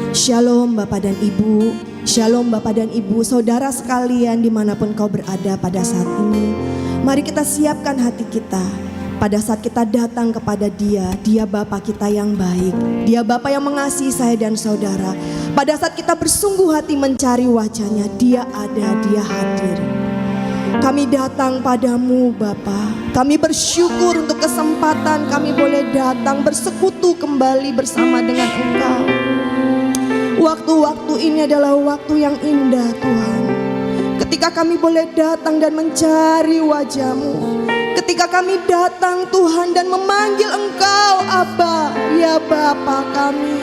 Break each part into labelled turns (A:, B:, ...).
A: Shalom Bapak dan Ibu, Shalom Bapak dan Ibu, saudara sekalian dimanapun kau berada pada saat ini. Mari kita siapkan hati kita pada saat kita datang kepada Dia. Dia Bapa kita yang baik, Dia Bapa yang mengasihi saya dan saudara. Pada saat kita bersungguh hati mencari wajah-Nya, Dia ada, Dia hadir. Kami datang padamu Bapa. Kami bersyukur untuk kesempatan kami boleh datang bersekutu kembali bersama dengan Engkau. Waktu-waktu ini adalah waktu yang indah Tuhan. Ketika kami boleh datang dan mencari wajah-Mu. Ketika kami datang Tuhan dan memanggil Engkau Abba, ya Bapa kami.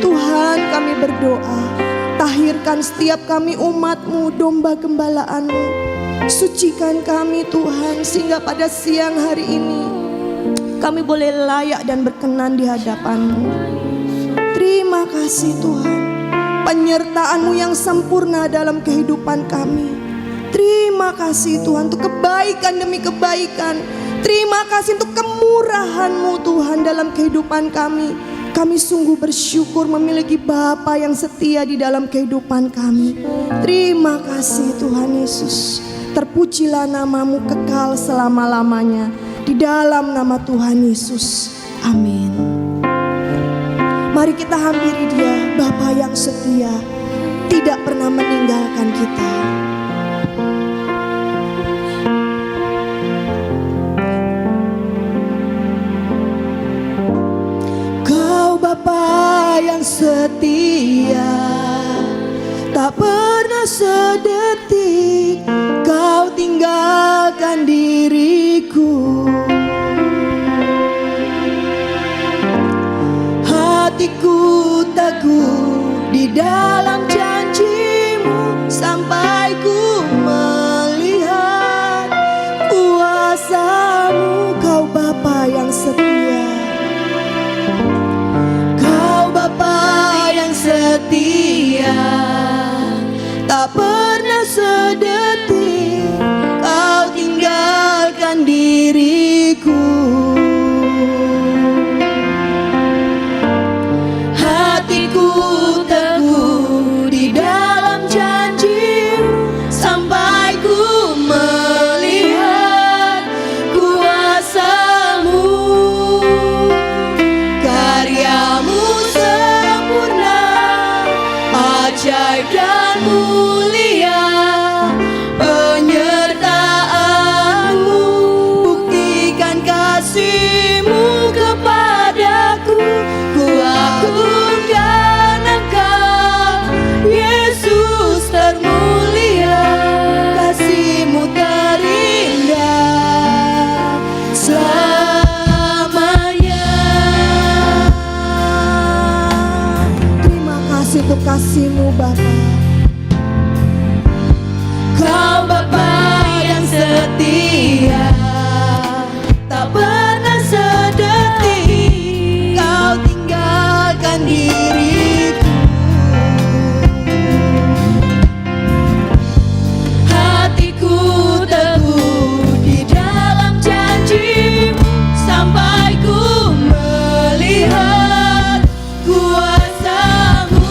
A: Tuhan, kami berdoa, tahirkan setiap kami umat-Mu, domba gembalaan-Mu. Sucikan kami Tuhan, sehingga pada siang hari ini kami boleh layak dan berkenan di hadapan-Mu. Terima kasih Tuhan, penyertaan-Mu yang sempurna dalam kehidupan kami. Terima kasih Tuhan untuk kebaikan demi kebaikan. Terima kasih untuk kemurahan-Mu Tuhan dalam kehidupan kami. Kami sungguh bersyukur memiliki Bapa yang setia di dalam kehidupan kami. Terima kasih Tuhan Yesus. Terpujilah nama-Mu kekal selama-lamanya. Di dalam nama Tuhan Yesus. Amin. Mari kita hampiri Dia, Bapa yang setia, tidak pernah meninggalkan kita. Kau Bapa yang setia, tak pernah sedetik Kau tinggalkan diriku. Hatiku teguh di dalam janji-Mu sampai ku melihat kuasa-Mu. Kau Bapa yang setia, Kau Bapa yang setia, tak pernah sedetik Kau tinggalkan diriku. Dan mulia penyertaan-Mu, buktikan kasih-Mu kepadaku. Ku agungkan Engkau, Yesus termulia. Kasih-Mu terindah selamanya. Terima kasih untuk kasih-Mu Bapa. Kau Bapa yang setia, tak pernah sedetik Kau tinggalkan diriku. Hatiku teguh di dalam janji-Mu sampai ku melihat kuasa-Mu.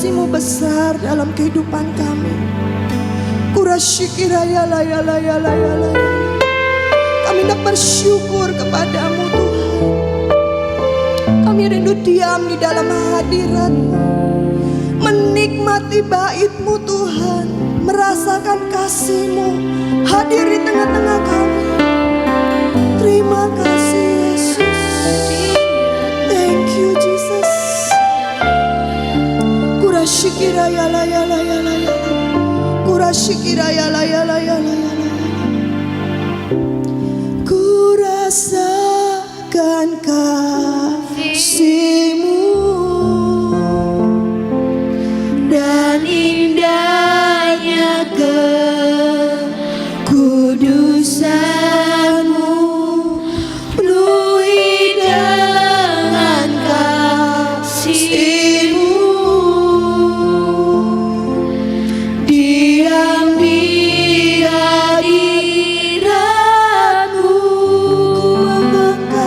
A: kasih-Mu besar dalam kehidupan kami. Kurasyikirayalayalayalayalayala. Kami nak bersyukur kepadamu Tuhan. Kami rindu diam di dalam hadirat-Mu, menikmati bait-Mu Tuhan, merasakan kasih-Mu hadir di tengah-tengah kami. Terima kasih Yesus. Thank you Jesus. Kurasyikirayalayalayala. Kurasyikirayalayalayala. Kurasakan kasih-Mu dan indahnya kekudusan-Mu, penuhi dengan kasih-Mu, diam di hadirat-Mu, ku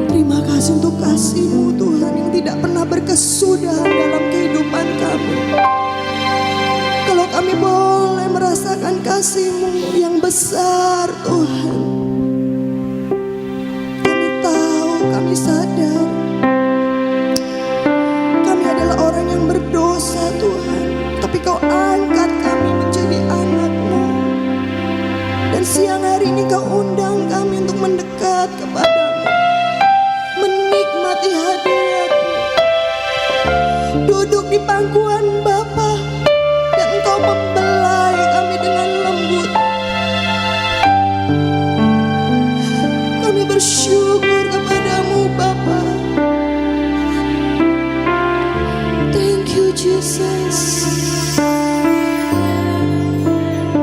A: Terima kasih untuk kasih-Mu Tuhan yang tidak pernah berkesudahan dalam kehidupan kami. Kalau kami boleh merasakan kasih-Mu yang besar Tuhan, kami tahu, kami sadar kami adalah orang yang berdosa Tuhan, tapi Kau angkat kami menjadi anak-Mu. Dan siang hari ini Kau undang kami untuk mendekat kepada-Mu, menikmati hadirat-Mu, duduk di pangkuan Bapa, dan Engkau membelai kami dengan lembut. Kami bersyukur kepada-Mu Bapa. Thank you Jesus.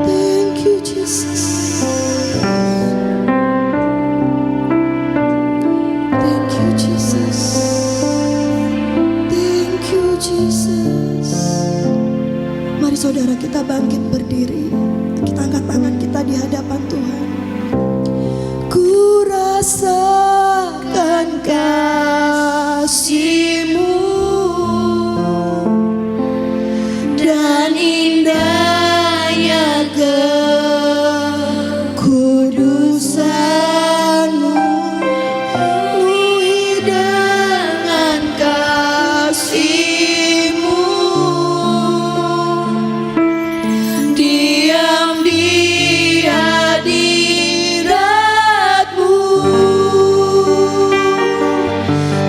A: Thank you Jesus. Thank you Jesus. Thank you Jesus. Mari saudara kita bangkit berdiri. Kita angkat tangan kita di hadapan Tuhan. Ku rasakan kasih-Mu dan indahnya kekudusan-Mu, penuhi dengan kasih-Mu, diam di hadirat-Mu.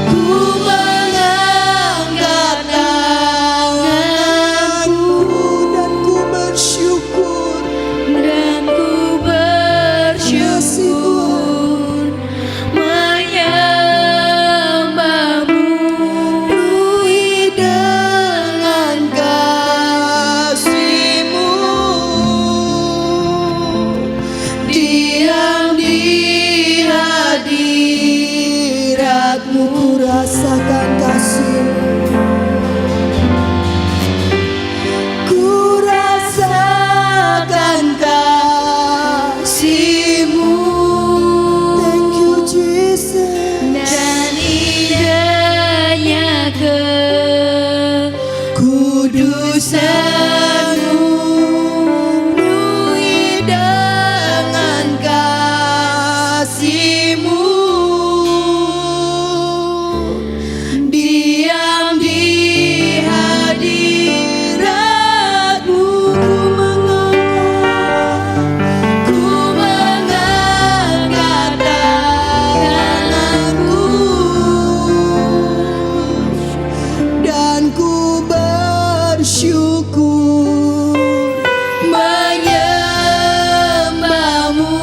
A: Ku mengangkat tanganku dan ku bersyukur, menyembah-Mu, penuhi dengan kasih-Mu, diam di hadirat-Mu. Ku rasakan kasih-Mu, ku rasakan kasih-Mu. Thank you Jesus.
B: Dan indahnya
A: Kudusan-Mu, penuhi dengan kasih-Mu, diam di hadirat-Mu. Ku mengangkat tanganku dan ku bersyukur, menyembah-Mu,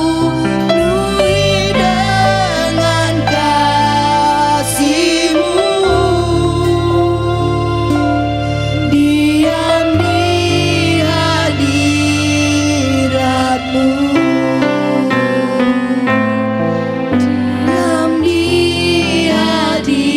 A: penuhi dengan kasih-Mu, diam di hadirat-Mu, diam di hadirat-Mu.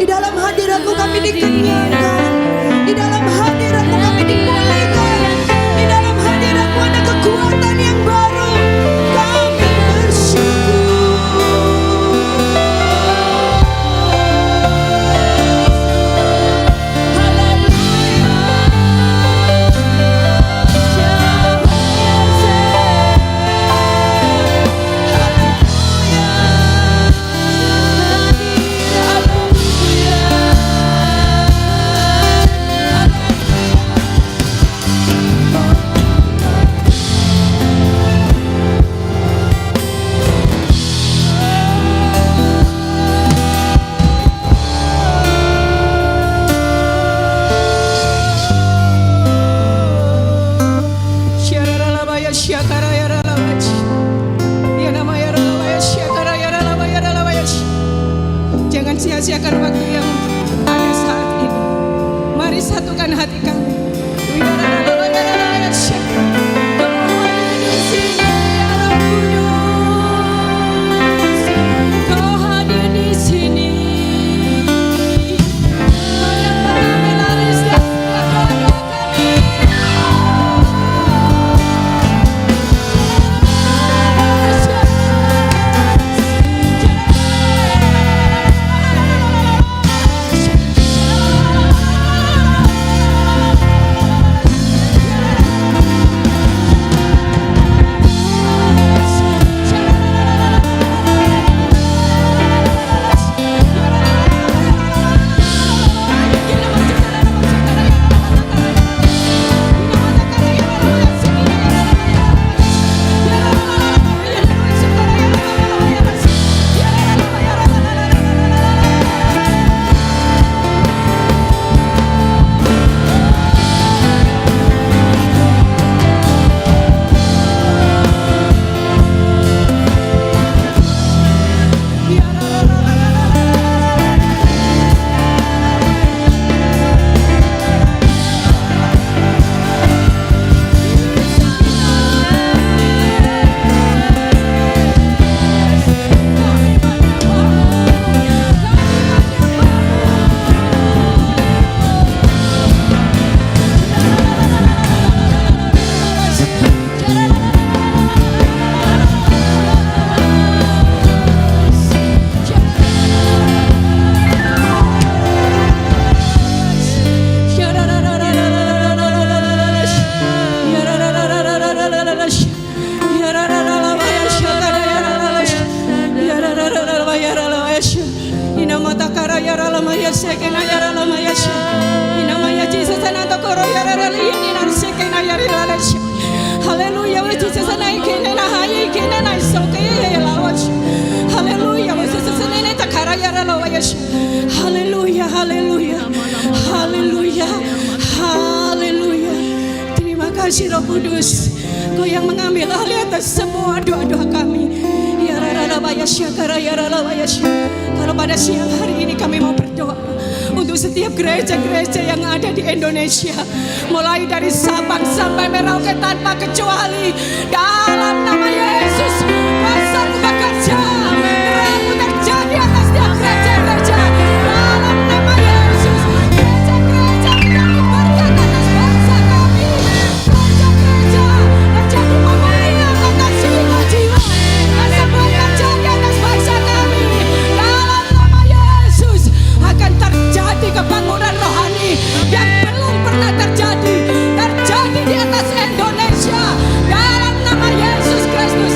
A: Di dalam hadirat-Mu kami dikenyangkan. Di dalam hadirat-Mu kami dipulihkan. Di dalam hadirat-Mu ada kekuatan yang baru. Kami bersyukur.
C: Jangan sia-siakan waktu yang ada saat ini. Mari satukan hati kami. Kau hadir di sini. Kau yang mengambil alih setiap doa-doa kami. Haleluya, haleluya, haleluya, haleluya. Terima kasih Roh Kudus, Kau yang mengambil alih atas semua doa-doa kami. Ya raralabaya syakara ya raralabaya syakara. Kalau pada siang hari ini kami mau berdoa untuk setiap gereja-gereja yang ada di Indonesia, mulai dari Sabang sampai Merauke tanpa kecuali, dalam nama Yesus, kuasa bekerja, terang terjadi atas setiap gereja-gereja. Dalam nama Yesus, gereja-gereja yang berkat atas bangsa kami, gereja-gereja terjadi pemulihan atas jiwa-jiwa, kesembuhan terjadi atas bangsa kami. Dalam nama Yesus akan terjadi kebangunan rohani yang belum pernah terjadi di atas Indonesia. Dalam nama Yesus Kristus,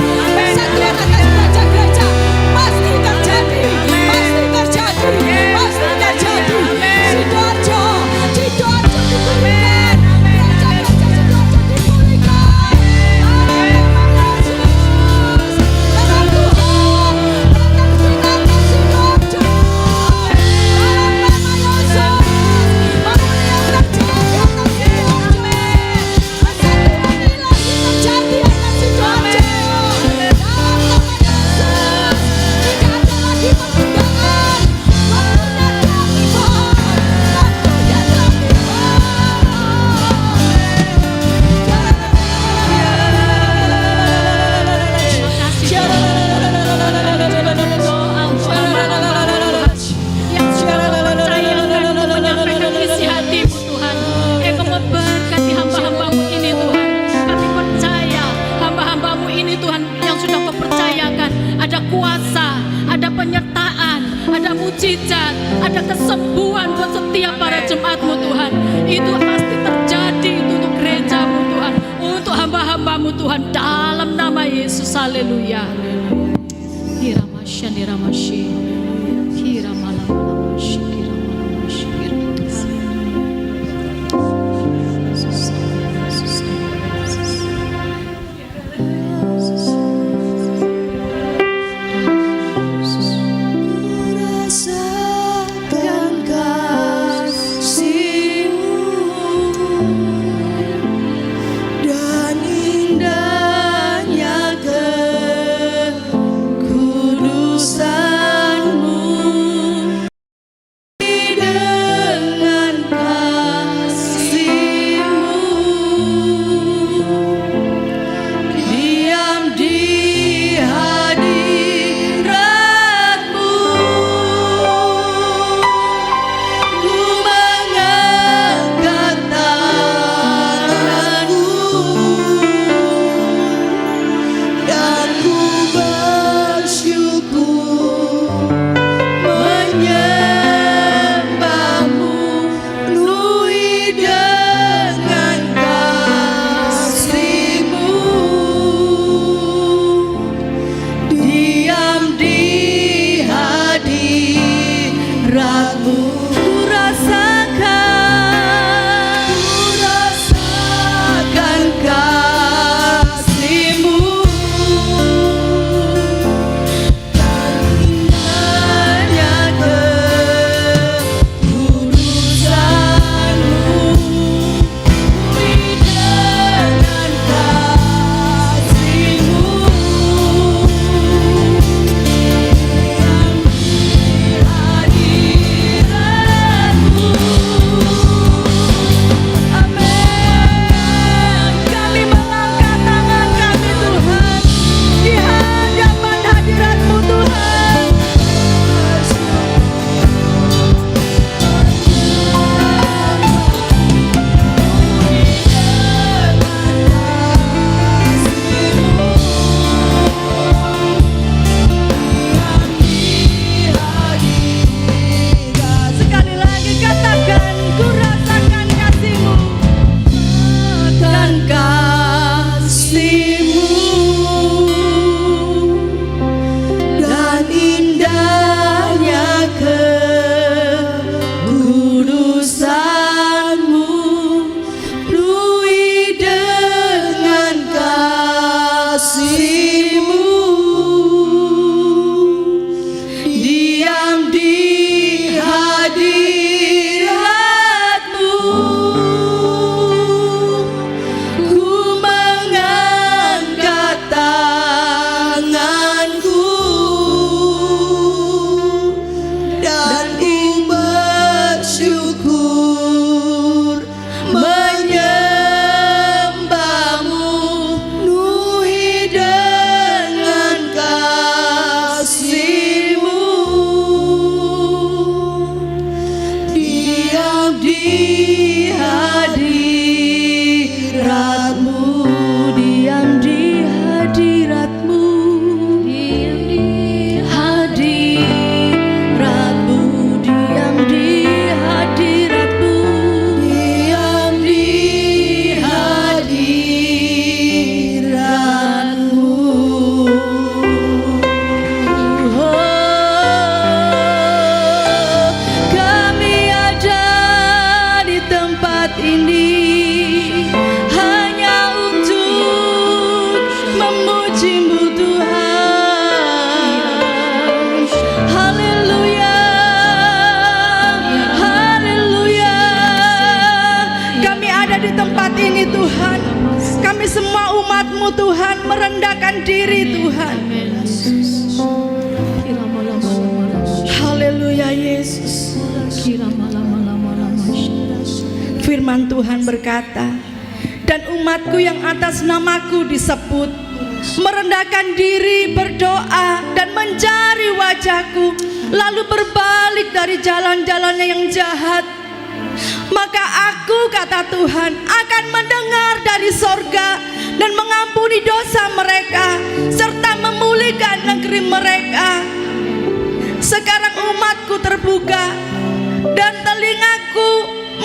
B: kuasa, ada penyertaan, ada mujizat, ada kesembuhan buat setiap para jemaat-Mu Tuhan. Itu pasti terjadi untuk gereja-Mu Tuhan, untuk hamba-hamba-Mu Tuhan, dalam nama Yesus. Haleluya. Hiramasya niramasya, hiramalamasya, hiramalamasya, Tuhan.
A: Rasakan kasih-Mu dan indahnya kekudusan-Mu. Dengan kasih-Mu diam di hadirat-Mu, ku mengangkat tanganku dan ku bersyukur menyembah-Mu, penuhi dengan kasih-Mu. Diam di hadirat-Mu, ku rasakan kasih-Mu dan indahnya kekudusan-Mu. Penuhi dengan kasih-Mu. Kami mengangkat tangan kami Tuhan di hadapan hadirat-Mu Tuhan. Sekali lagi katakan, ku rasakan kasih-Mu dan kasih-Mu dan indahnya kekudusan-Mu, penuhi dengan kasih-Mu. Diam di hadirat-Mu, ku mengangkat tanganku dan ku bersyukur menyembah-Mu, penuhi dengan kasih-Mu. Diam di hadirat-Mu, diam di hadirat-Mu, diam di hadirat-Mu, diam di hadirat-Mu, diam di hadirat-Mu. Kami ada di tempat ini hanya untuk memuji-Mu Tuhan. Haleluya, haleluya. Kami ada di tempat ini Tuhan. Kami semua umat-Mu Tuhan merendahkan diri Tuhan. Haleluya Yesus. Firman Tuhan berkata, dan umatku yang atas namaku disebut merendahkan diri, berdoa dan mencari wajahku, lalu berbalik dari jalan-jalannya yang jahat, maka aku, kata Tuhan, akan mendengar dari sorga dan mengampuni dosa mereka serta memulihkan pulihkan negeri mereka. Sekarang umatku terbuka dan telingaku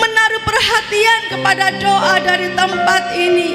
A: menaruh perhatian kepada doa dari tempat ini.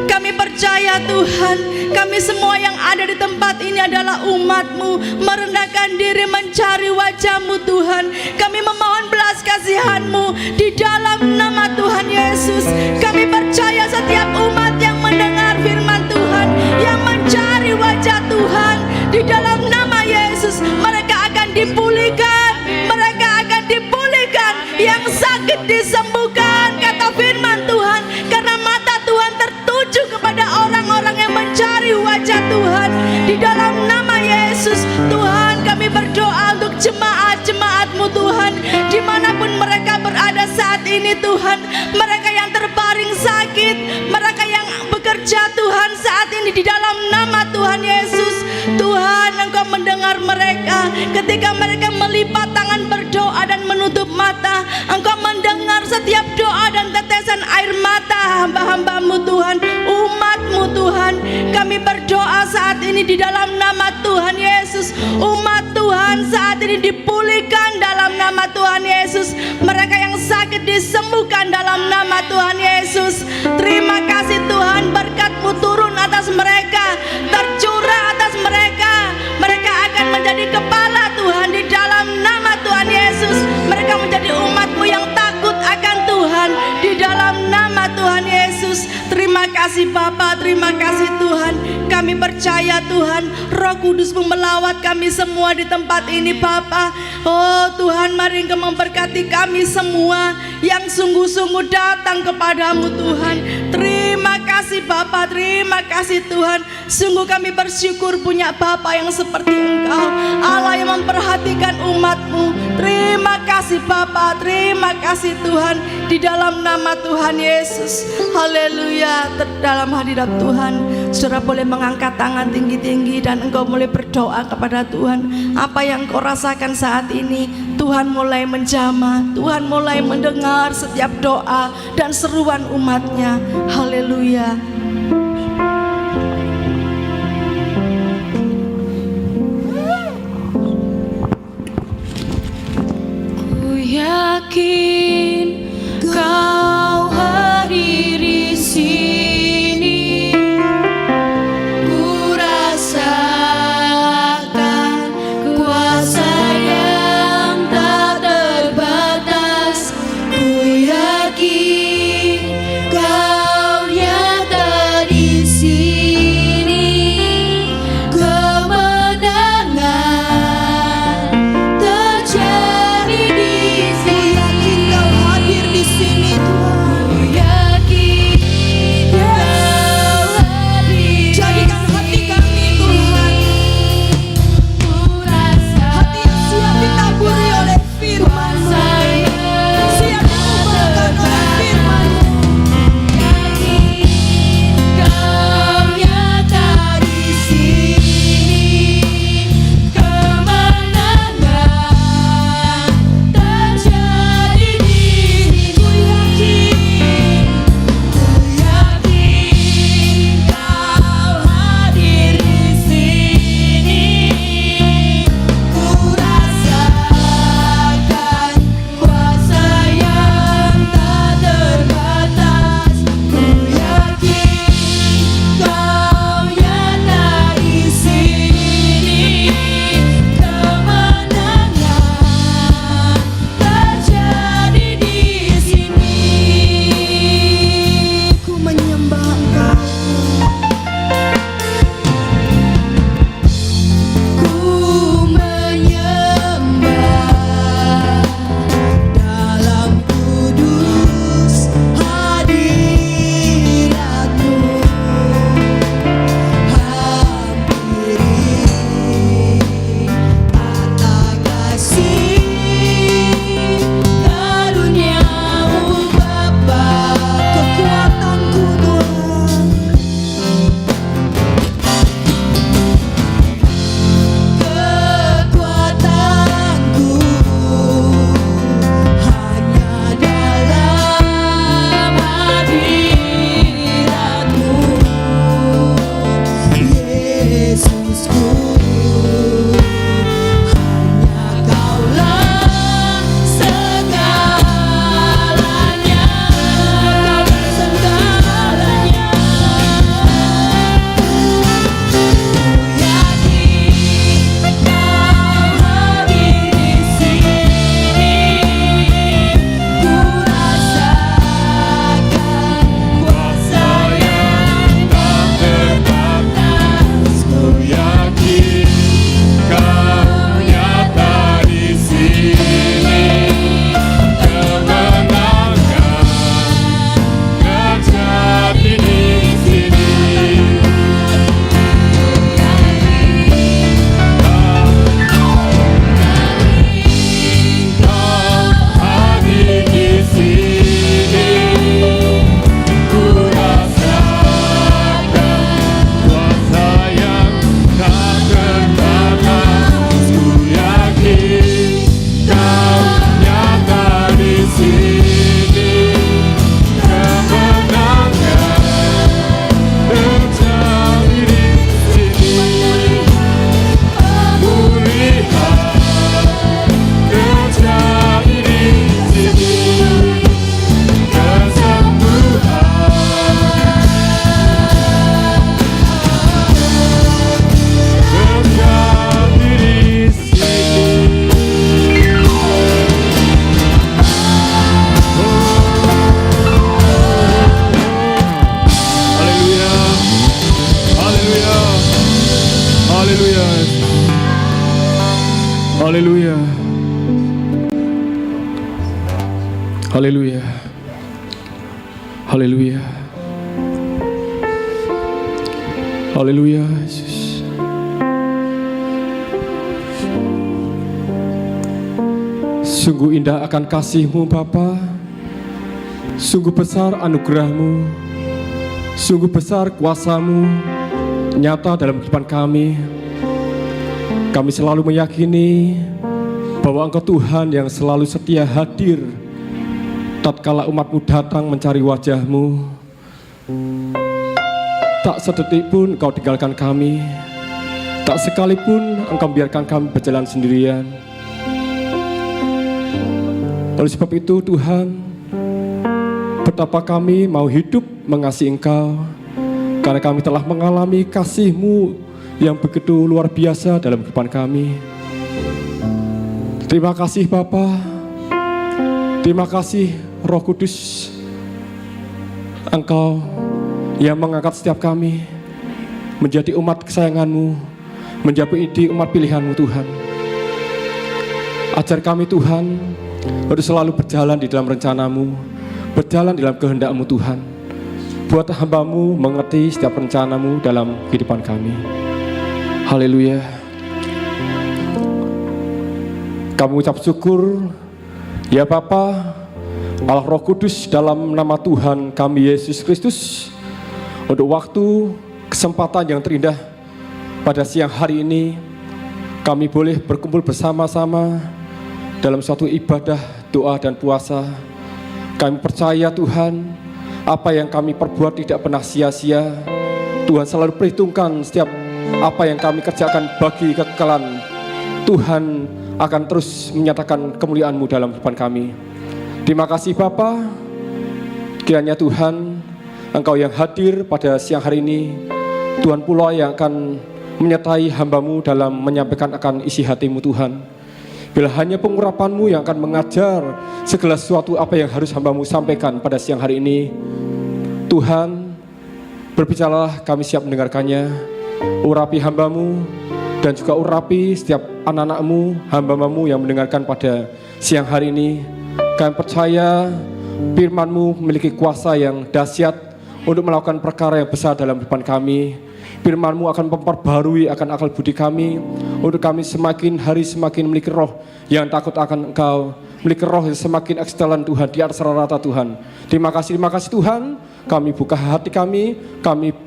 A: Kami percaya Tuhan, kami semua yang ada di tempat ini adalah umat-Mu, merendahkan diri mencari wajah-Mu Tuhan. Kami memohon belas kasihan-Mu di dalam nama Tuhan Yesus. Kami percaya setiap umat yang mendengar firman Tuhan, yang mencari wajah Tuhan, di dalam nama Yesus mereka akan dipulihkan, mereka akan dipulihkan, yang sakit disembuhkan, kata firman Tuhan, karena mata Tuhan tertuju kepada orang-orang yang mencari wajah Tuhan. Di dalam nama Yesus Tuhan, kami berdoa untuk jemaat-jemaat-Mu Tuhan, dimanapun mereka berada saat ini Tuhan, mereka yang terbaring sakit, mereka yang bekerja Tuhan saat ini, di dalam nama Tuhan Yesus. Tuhan, Engkau mendengar mereka ketika mereka melipat tangan berdoa dan menutup mata. Engkau mendengar setiap doa dan tetesan air mata hamba-hamba-Mu Tuhan, umat-Mu Tuhan. Kami berdoa saat ini di dalam nama Tuhan Yesus. Umat Tuhan saat ini dipulihkan dalam nama Tuhan Yesus. Mereka yang sakit disembuhkan dalam nama Tuhan Yesus. Terima kasih Tuhan, berkat-Mu turun atas mereka, tercurah atas mereka. Mereka akan menjadi kepala Tuhan di dalam nama Tuhan Yesus. Mereka menjadi umat-Mu yang takut akan Tuhan di dalam nama Tuhan Yesus. Terima kasih Bapa, terima kasih Tuhan. Kami percaya Tuhan, Roh Kudus-Mu melawat kami semua di tempat ini Bapa. Oh Tuhan, mari Engkau memberkati kami semua yang sungguh-sungguh datang kepadamu Tuhan. Terima kasih Bapa, terima kasih Tuhan. Sungguh kami bersyukur punya Bapa yang seperti Engkau, Allah yang memperhatikan umat-Mu. Terima kasih Bapa, terima kasih Tuhan, di dalam nama Tuhan Yesus. Haleluya. Dalam hadirat Tuhan, saudara boleh mengangkat tangan tinggi-tinggi dan engkau mulai berdoa kepada Tuhan. Apa yang kau rasakan saat ini, Tuhan mulai menjamah, Tuhan mulai mendengar setiap doa dan seruan umatnya. Haleluya.
B: Ku yakin Kau hadir di sini, ku rasakan kuasa yang tak terbatas. Ku yakin Kau nyata
D: Haleluya. Haleluya. Haleluya. Haleluya, Yesus. Sungguh indah akan kasih-Mu Bapa. Sungguh besar anugerah-Mu. Sungguh besar kuasa-Mu nyata dalam kehidupan kami. Kami selalu meyakini bahwa Engkau Tuhan yang selalu setia hadir tatkala umat-Mu datang mencari wajah-Mu. Tak sedetik pun Engkau tinggalkan kami. Tak sekalipun Engkau biarkan kami berjalan sendirian. Oleh sebab itu Tuhan, betapa kami mau hidup mengasihi Engkau, karena kami telah mengalami kasih-Mu yang begitu luar biasa dalam kehidupan kami. Terima kasih Bapa. Terima kasih Roh Kudus, Engkau yang mengangkat setiap kami menjadi umat kesayangan-Mu, menjadi umat pilihan-Mu Tuhan. Ajar kami Tuhan untuk selalu berjalan di dalam rencana-Mu, berjalan di dalam kehendak-Mu Tuhan. Buat hamba-Mu mengerti setiap rencana-Mu dalam kehidupan kami. Haleluya. Kami ucap syukur ya Bapa, Allah Roh Kudus, dalam nama Tuhan kami Yesus Kristus, untuk waktu kesempatan yang terindah pada siang hari ini kami boleh berkumpul bersama-sama dalam suatu ibadah, doa dan puasa. Kami percaya Tuhan, apa yang kami perbuat tidak pernah sia-sia. Tuhan selalu perhitungkan setiap apa yang kami kerjakan bagi kekekalan. Tuhan akan terus menyatakan kemuliaan-Mu dalam kehidupan kami. Terima kasih Bapa. Kiranya Tuhan, Engkau yang hadir pada siang hari ini, Tuhan pula yang akan menyertai hamba-Mu dalam menyampaikan akan isi hati-Mu Tuhan. Bila hanya pengurapan-Mu yang akan mengajar segala sesuatu apa yang harus hamba-Mu sampaikan pada siang hari ini, Tuhan, berbicaralah, kami siap mendengarkannya. Urapi hamba-Mu dan juga urapi setiap anak-anak-Mu, hamba-Mu yang mendengarkan pada siang hari ini. Kami percaya firman-Mu memiliki kuasa yang dahsyat untuk melakukan perkara yang besar dalam kehidupan kami. Firman-Mu akan memperbarui akan akal budi kami, untuk kami semakin hari semakin memiliki roh yang takut akan Engkau, memiliki roh yang semakin ekselen Tuhan di atas rata Tuhan. Terima kasih Tuhan. Kami buka hati kami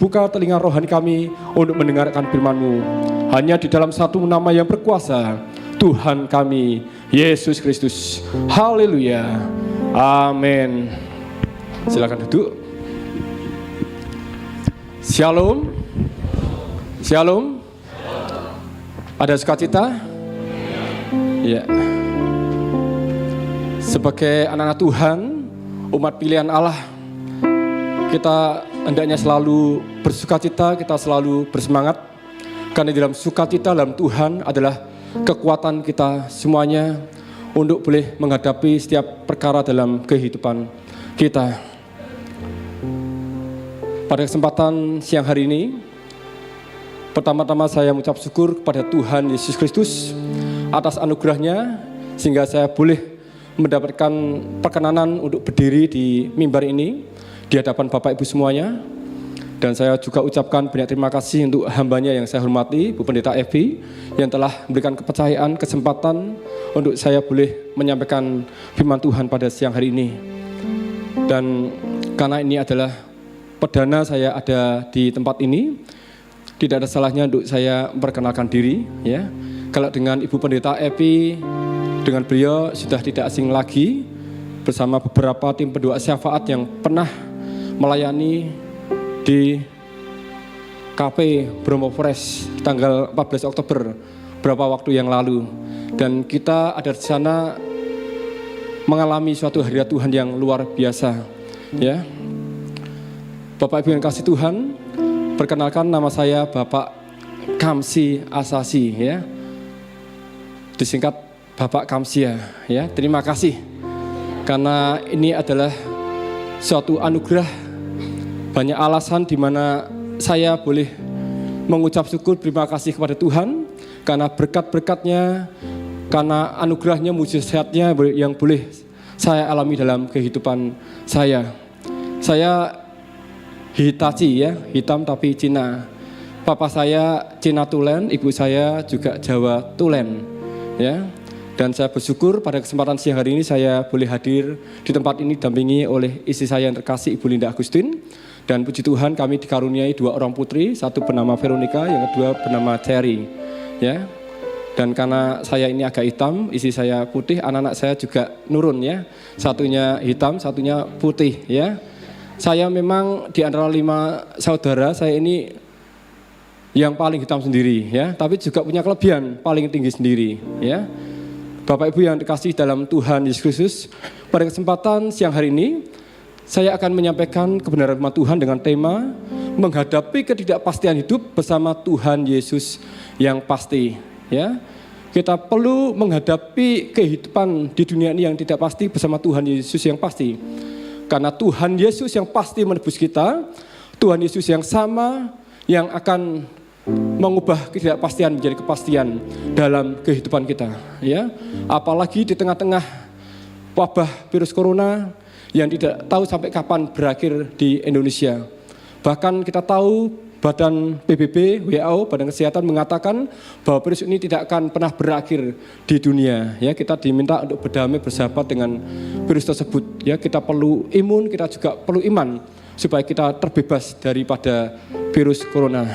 D: buka telinga rohani kami untuk mendengarkan firman-Mu. Hanya di dalam satu nama yang berkuasa, Tuhan kami, Yesus Kristus. Haleluya. Amin. Silakan duduk. Shalom. Shalom. Ada sukacita? Ya. Sebagai anak-anak Tuhan, umat pilihan Allah, kita hendaknya selalu bersukacita, kita selalu bersemangat, karena dalam sukacita dalam Tuhan adalah kekuatan kita semuanya untuk boleh menghadapi setiap perkara dalam kehidupan kita. Pada kesempatan siang hari ini, Pertama-tama saya mengucap syukur kepada Tuhan Yesus Kristus atas anugerahnya sehingga saya boleh mendapatkan perkenanan untuk berdiri di mimbar ini di hadapan Bapak Ibu semuanya. Dan saya juga ucapkan banyak terima kasih untuk hambanya yang saya hormati, Bu Pendeta Evi, yang telah memberikan kepercayaan, kesempatan untuk saya boleh menyampaikan firman Tuhan pada siang hari ini. Dan karena ini adalah perdana saya ada di tempat ini, tidak ada salahnya untuk saya memperkenalkan diri, ya. Kalau dengan Ibu Pendeta Evi, dengan beliau sudah tidak asing lagi bersama beberapa tim pendoa syafaat yang pernah melayani di KP Bromo Forest tanggal 14 Oktober beberapa waktu yang lalu. Dan kita ada di sana mengalami suatu hadirat Tuhan yang luar biasa, ya. Bapak Ibu yang kasih Tuhan, perkenalkan nama saya Bapak Kamsi Asasi, ya. Disingkat Bapak Kamsia, ya. Terima kasih karena ini adalah suatu anugerah, banyak alasan di mana saya boleh mengucap syukur terima kasih kepada Tuhan karena berkat-berkatnya, karena anugerahnya, mujizatnya yang boleh saya alami dalam kehidupan saya. Saya Hitachi, ya, hitam tapi Cina. Papa saya Cina Tulen, ibu saya juga Jawa Tulen, ya. Dan saya bersyukur pada kesempatan siang hari ini saya boleh hadir di tempat ini didampingi oleh istri saya yang terkasih, Ibu Linda Agustin. Dan puji Tuhan kami dikaruniai 2 orang putri, satu bernama Veronica, yang kedua bernama Cherry, ya. Dan karena saya ini agak hitam, istri saya putih, anak-anak saya juga nurun, ya. Satunya hitam, satunya putih, ya. Saya memang di antara 5 saudara, saya ini yang paling hitam sendiri, ya. Tapi juga punya kelebihan, paling tinggi sendiri, ya. Bapak Ibu yang dikasih dalam Tuhan Yesus Kristus, pada kesempatan siang hari ini saya akan menyampaikan kebenaran firman Tuhan dengan tema menghadapi ketidakpastian hidup bersama Tuhan Yesus yang pasti, ya. Kita perlu menghadapi kehidupan di dunia ini yang tidak pasti bersama Tuhan Yesus yang pasti. Karena Tuhan Yesus yang pasti menebus kita, Tuhan Yesus yang sama yang akan mengubah ketidakpastian menjadi kepastian dalam kehidupan kita, ya. Apalagi di tengah-tengah wabah virus corona yang tidak tahu sampai kapan berakhir di Indonesia. Bahkan kita tahu Badan PBB, WHO, Badan Kesehatan mengatakan bahwa virus ini tidak akan pernah berakhir di dunia, ya. Kita diminta untuk berdamai, bersahabat dengan virus tersebut, ya. Kita perlu imun, kita juga perlu iman supaya kita terbebas daripada virus corona.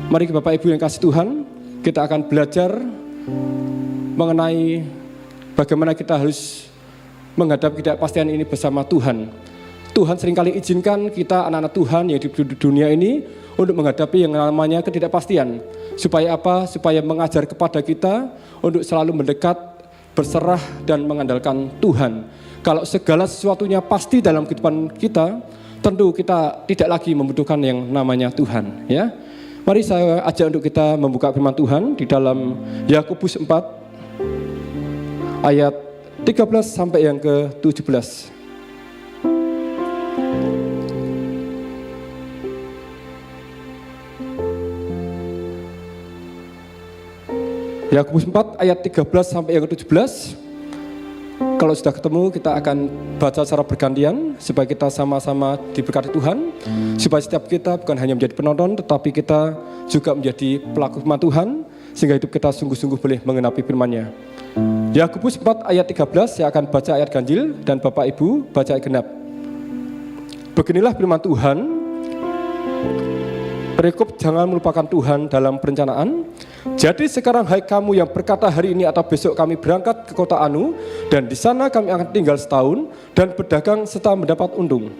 D: Mari Bapak Ibu yang kasih Tuhan, kita akan belajar mengenai bagaimana kita harus menghadapi ketidakpastian ini bersama Tuhan. Tuhan seringkali izinkan kita anak-anak Tuhan yang di dunia ini untuk menghadapi yang namanya ketidakpastian. Supaya apa? Supaya mengajar kepada kita untuk selalu mendekat, berserah dan mengandalkan Tuhan. Kalau segala sesuatunya pasti dalam kehidupan kita, tentu kita tidak lagi membutuhkan yang namanya Tuhan, ya. Mari saya ajak untuk kita membuka firman Tuhan di dalam Yakobus 4 ayat 13 sampai yang ke-17. Yakobus 4 ayat 13 sampai yang ke-17. Kalau sudah ketemu kita akan baca secara bergantian supaya kita sama-sama diberkati Tuhan, supaya setiap kita bukan hanya menjadi penonton tetapi kita juga menjadi pelaku firman Tuhan sehingga hidup kita sungguh-sungguh boleh mengenapi firman-Nya. Yakobus 4 ayat 13, saya akan baca ayat ganjil dan Bapak Ibu baca ayat genap. Beginilah firman Tuhan. Perikop, jangan melupakan Tuhan dalam perencanaan. Jadi sekarang hai kamu yang berkata hari ini atau besok kami berangkat ke kota Anu, dan di sana kami akan tinggal setahun dan berdagang serta mendapat untung.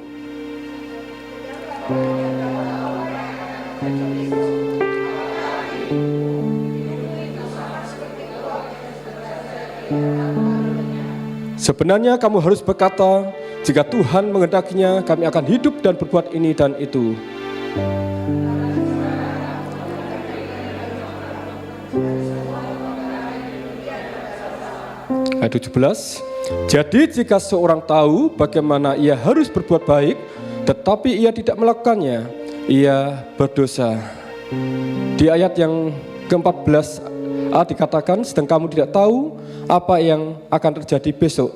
D: Sebenarnya kamu harus berkata, jika Tuhan menghendakinya, kami akan hidup dan berbuat ini dan itu. Ayat 17. Jadi jika seorang tahu bagaimana ia harus berbuat baik, tetapi ia tidak melakukannya, ia berdosa. Di ayat yang ke-14a dikatakan, sedang kamu tidak tahu apa yang akan terjadi besok,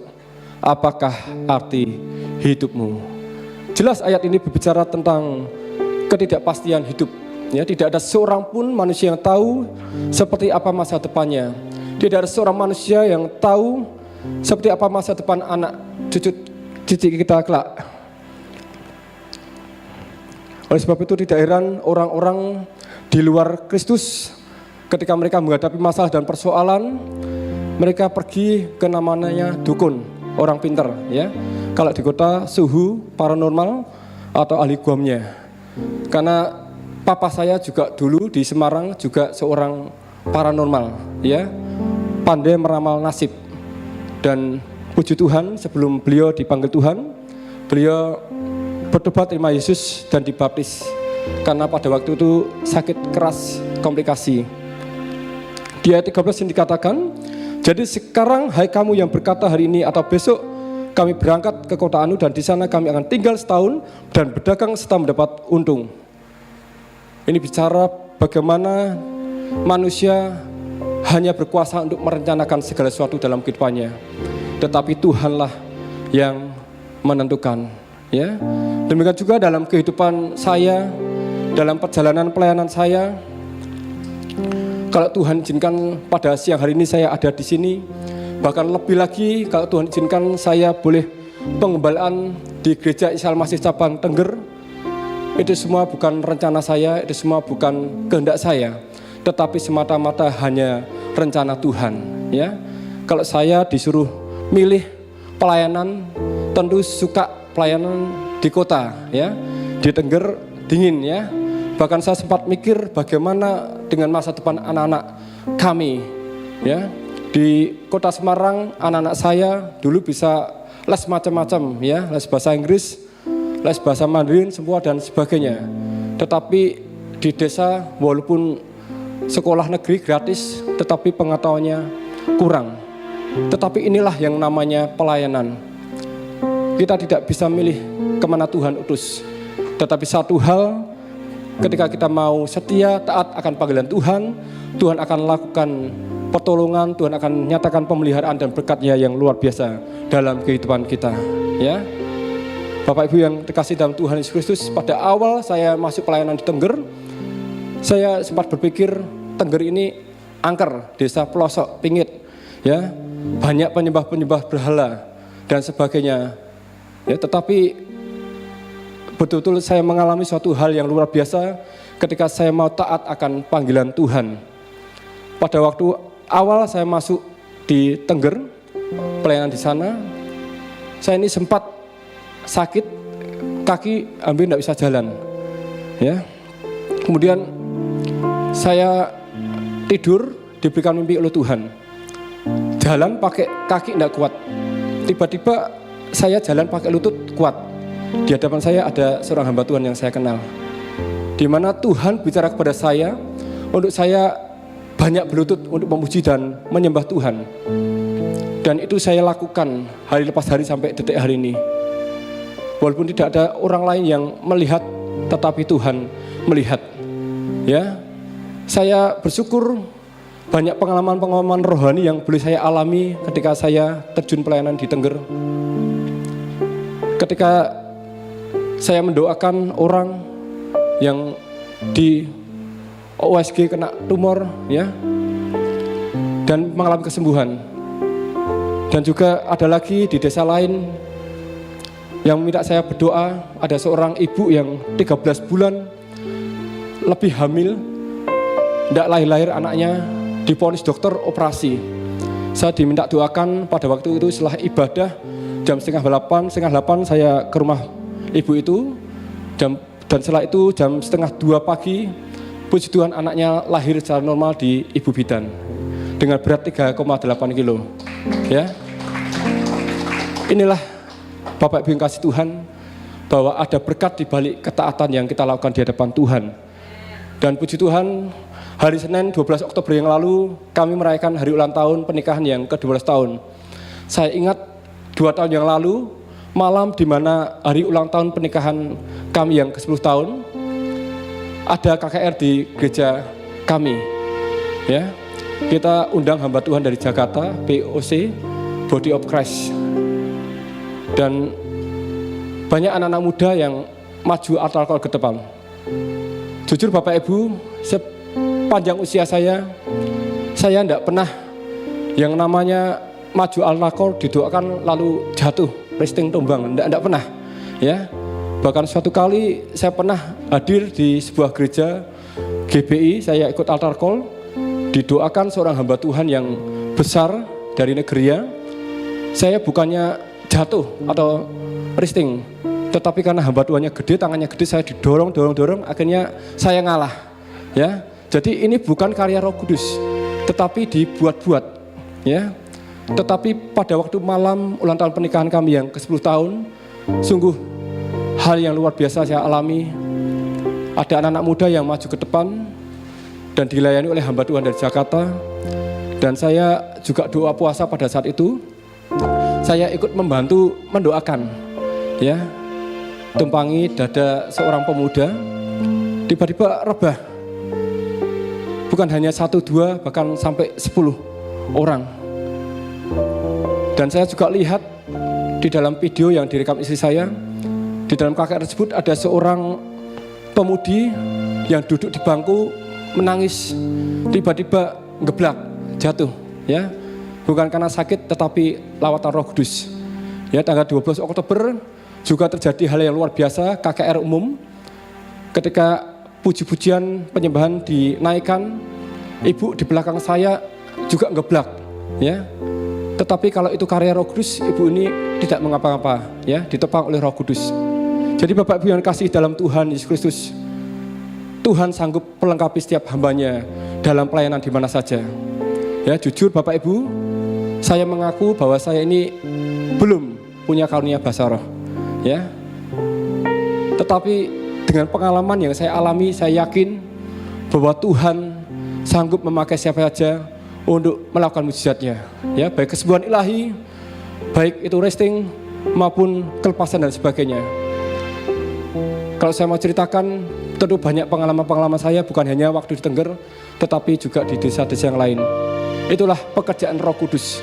D: apakah arti hidupmu. Jelas ayat ini berbicara tentang ketidakpastian hidup. Ya, tidak ada seorang pun manusia yang tahu seperti apa masa depannya. Tidak ada seorang manusia yang tahu seperti apa masa depan anak cucu kita kelak. Oleh sebab itu tidak heran orang-orang di luar Kristus ketika mereka menghadapi masalah dan persoalan, mereka pergi ke namanya dukun, orang pintar, ya. Kalau di kota suhu, paranormal atau ahli guamnya. Karena papa saya juga dulu di Semarang juga seorang paranormal, ya. Pandai meramal nasib. Dan puji Tuhan, sebelum beliau dipanggil Tuhan, beliau bertobat terima Yesus dan dibaptis. Karena pada waktu itu sakit keras, komplikasi. Di ayat 13 ini dikatakan, jadi sekarang hai kamu yang berkata hari ini atau besok kami berangkat ke kota Anu dan di sana kami akan tinggal setahun dan berdagang serta mendapat untung. Ini bicara bagaimana manusia hanya berkuasa untuk merencanakan segala sesuatu dalam kehidupannya. Tetapi Tuhanlah yang menentukan. Ya, demikian juga dalam kehidupan saya, dalam perjalanan pelayanan saya. Kalau Tuhan izinkan pada siang hari ini saya ada di sini, bahkan lebih lagi kalau Tuhan izinkan saya boleh pengembalaan di gereja Isa Al-Masih cabang Tengger, itu semua bukan rencana saya, itu semua bukan kehendak saya, tetapi semata-mata hanya rencana Tuhan. Ya, kalau saya disuruh milih pelayanan, tentu suka pelayanan di kota, ya, di Tengger dingin, ya. Bahkan saya sempat mikir bagaimana dengan masa depan anak-anak kami, ya. Di kota Semarang anak-anak saya dulu bisa les macam-macam, ya, les bahasa Inggris, les bahasa Mandarin, semua dan sebagainya. Tetapi di desa walaupun sekolah negeri gratis, tetapi pengetahuannya kurang. Tetapi inilah yang namanya pelayanan. Kita tidak bisa milih kemana Tuhan utus. Tetapi satu hal, ketika kita mau setia, taat akan panggilan Tuhan, Tuhan akan lakukan pertolongan, Tuhan akan nyatakan pemeliharaan dan berkat-Nya yang luar biasa dalam kehidupan kita. Ya, Bapak Ibu yang terkasih dalam Tuhan Yesus Kristus, pada awal saya masuk pelayanan di Tengger, saya sempat berpikir Tengger ini angker, desa pelosok, pingit, ya, banyak penyembah-penyembah berhala dan sebagainya. Ya, tetapi betul-betul saya mengalami suatu hal yang luar biasa ketika saya mau taat akan panggilan Tuhan. Pada waktu awal saya masuk di Tengger, pelayanan di sana, saya ini sempat sakit, kaki hampir tidak bisa jalan. Ya, kemudian saya tidur, diberikan mimpi oleh Tuhan. Jalan pakai kaki tidak kuat. Tiba-tiba saya jalan pakai lutut kuat. Di hadapan saya ada seorang hamba Tuhan yang saya kenal, di mana Tuhan bicara kepada saya untuk saya banyak berlutut untuk memuji dan menyembah Tuhan. Dan itu saya lakukan hari lepas hari sampai detik hari ini. Walaupun tidak ada orang lain yang melihat, tetapi Tuhan melihat. Ya, saya bersyukur banyak pengalaman-pengalaman rohani yang boleh saya alami ketika saya terjun pelayanan di Tengger. Ketika saya mendoakan orang yang di OSG kena tumor, ya, dan mengalami kesembuhan. Dan juga ada lagi di desa lain yang minta saya berdoa, ada seorang ibu yang 13 bulan lebih hamil, tidak lahir-lahir anaknya, divonis dokter operasi. Saya diminta doakan pada waktu itu setelah ibadah jam setengah 8 saya ke rumah ibu itu, dan setelah itu jam setengah 2 pagi, puji Tuhan anaknya lahir secara normal di ibu bidan dengan berat 3,8 kilo. Ya, inilah Bapak Ibu yang kasih Tuhan, bahwa ada berkat di balik ketaatan yang kita lakukan di hadapan Tuhan. Dan puji Tuhan, hari Senin 12 Oktober yang lalu kami merayakan hari ulang tahun pernikahan yang ke-12 tahun. Saya ingat 2 tahun yang lalu, malam di mana hari ulang tahun pernikahan kami yang ke-10 tahun, ada KKR di gereja kami. Ya, kita undang hamba Tuhan dari Jakarta, BOC, Body of Christ. Dan banyak anak-anak muda yang maju altar call ke depan. Jujur Bapak Ibu, sepanjang usia saya tidak pernah yang namanya maju altar call didoakan lalu jatuh, resting tumbang, tidak pernah. Ya, bahkan suatu kali saya pernah hadir di sebuah gereja GBI, saya ikut altar call, didoakan seorang hamba Tuhan yang besar dari negerinya. Saya bukannya jatuh atau resting, tetapi karena hamba Tuhannya gede, tangannya gede, saya didorong, akhirnya saya ngalah. Ya, jadi ini bukan karya Roh Kudus, tetapi dibuat-buat. Ya, tetapi pada waktu malam ulang tahun pernikahan kami yang ke-10 tahun, sungguh hal yang luar biasa saya alami. Ada anak-anak muda yang maju ke depan dan dilayani oleh hamba Tuhan dari Jakarta. Dan saya juga doa puasa pada saat itu. Saya ikut membantu mendoakan, ya, tumpangi dada seorang pemuda. Tiba-tiba rebah. Bukan hanya 1, 2, bahkan sampai 10 orang. Dan saya juga lihat di dalam video yang direkam istri saya, di dalam KKR tersebut ada seorang pemudi yang duduk di bangku menangis, tiba-tiba ngeblak, jatuh, ya. Bukan karena sakit tetapi lawatan Roh Kudus. Ya, tanggal 12 Oktober juga terjadi hal yang luar biasa, KKR umum. Ketika puji-pujian penyembahan dinaikkan, ibu di belakang saya juga ngeblak, ya. Tetapi kalau itu karya Roh Kudus, ibu ini tidak mengapa-ngapa, ya, ditopang oleh Roh Kudus. Jadi Bapak Ibu yang kasih dalam Tuhan Yesus Kristus, Tuhan sanggup melengkapi setiap hambanya dalam pelayanan di mana saja. Ya, jujur Bapak Ibu, saya mengaku bahwa saya ini belum punya karunia bahasa roh, ya. Tetapi dengan pengalaman yang saya alami, saya yakin bahwa Tuhan sanggup memakai siapa saja untuk melakukan mujizatnya, ya, baik kesembuhan ilahi, baik itu resting maupun kelepasan dan sebagainya. Kalau saya mau ceritakan, tentu banyak pengalaman-pengalaman saya, bukan hanya waktu di Tengger, tetapi juga di desa-desa yang lain. Itulah pekerjaan Roh Kudus.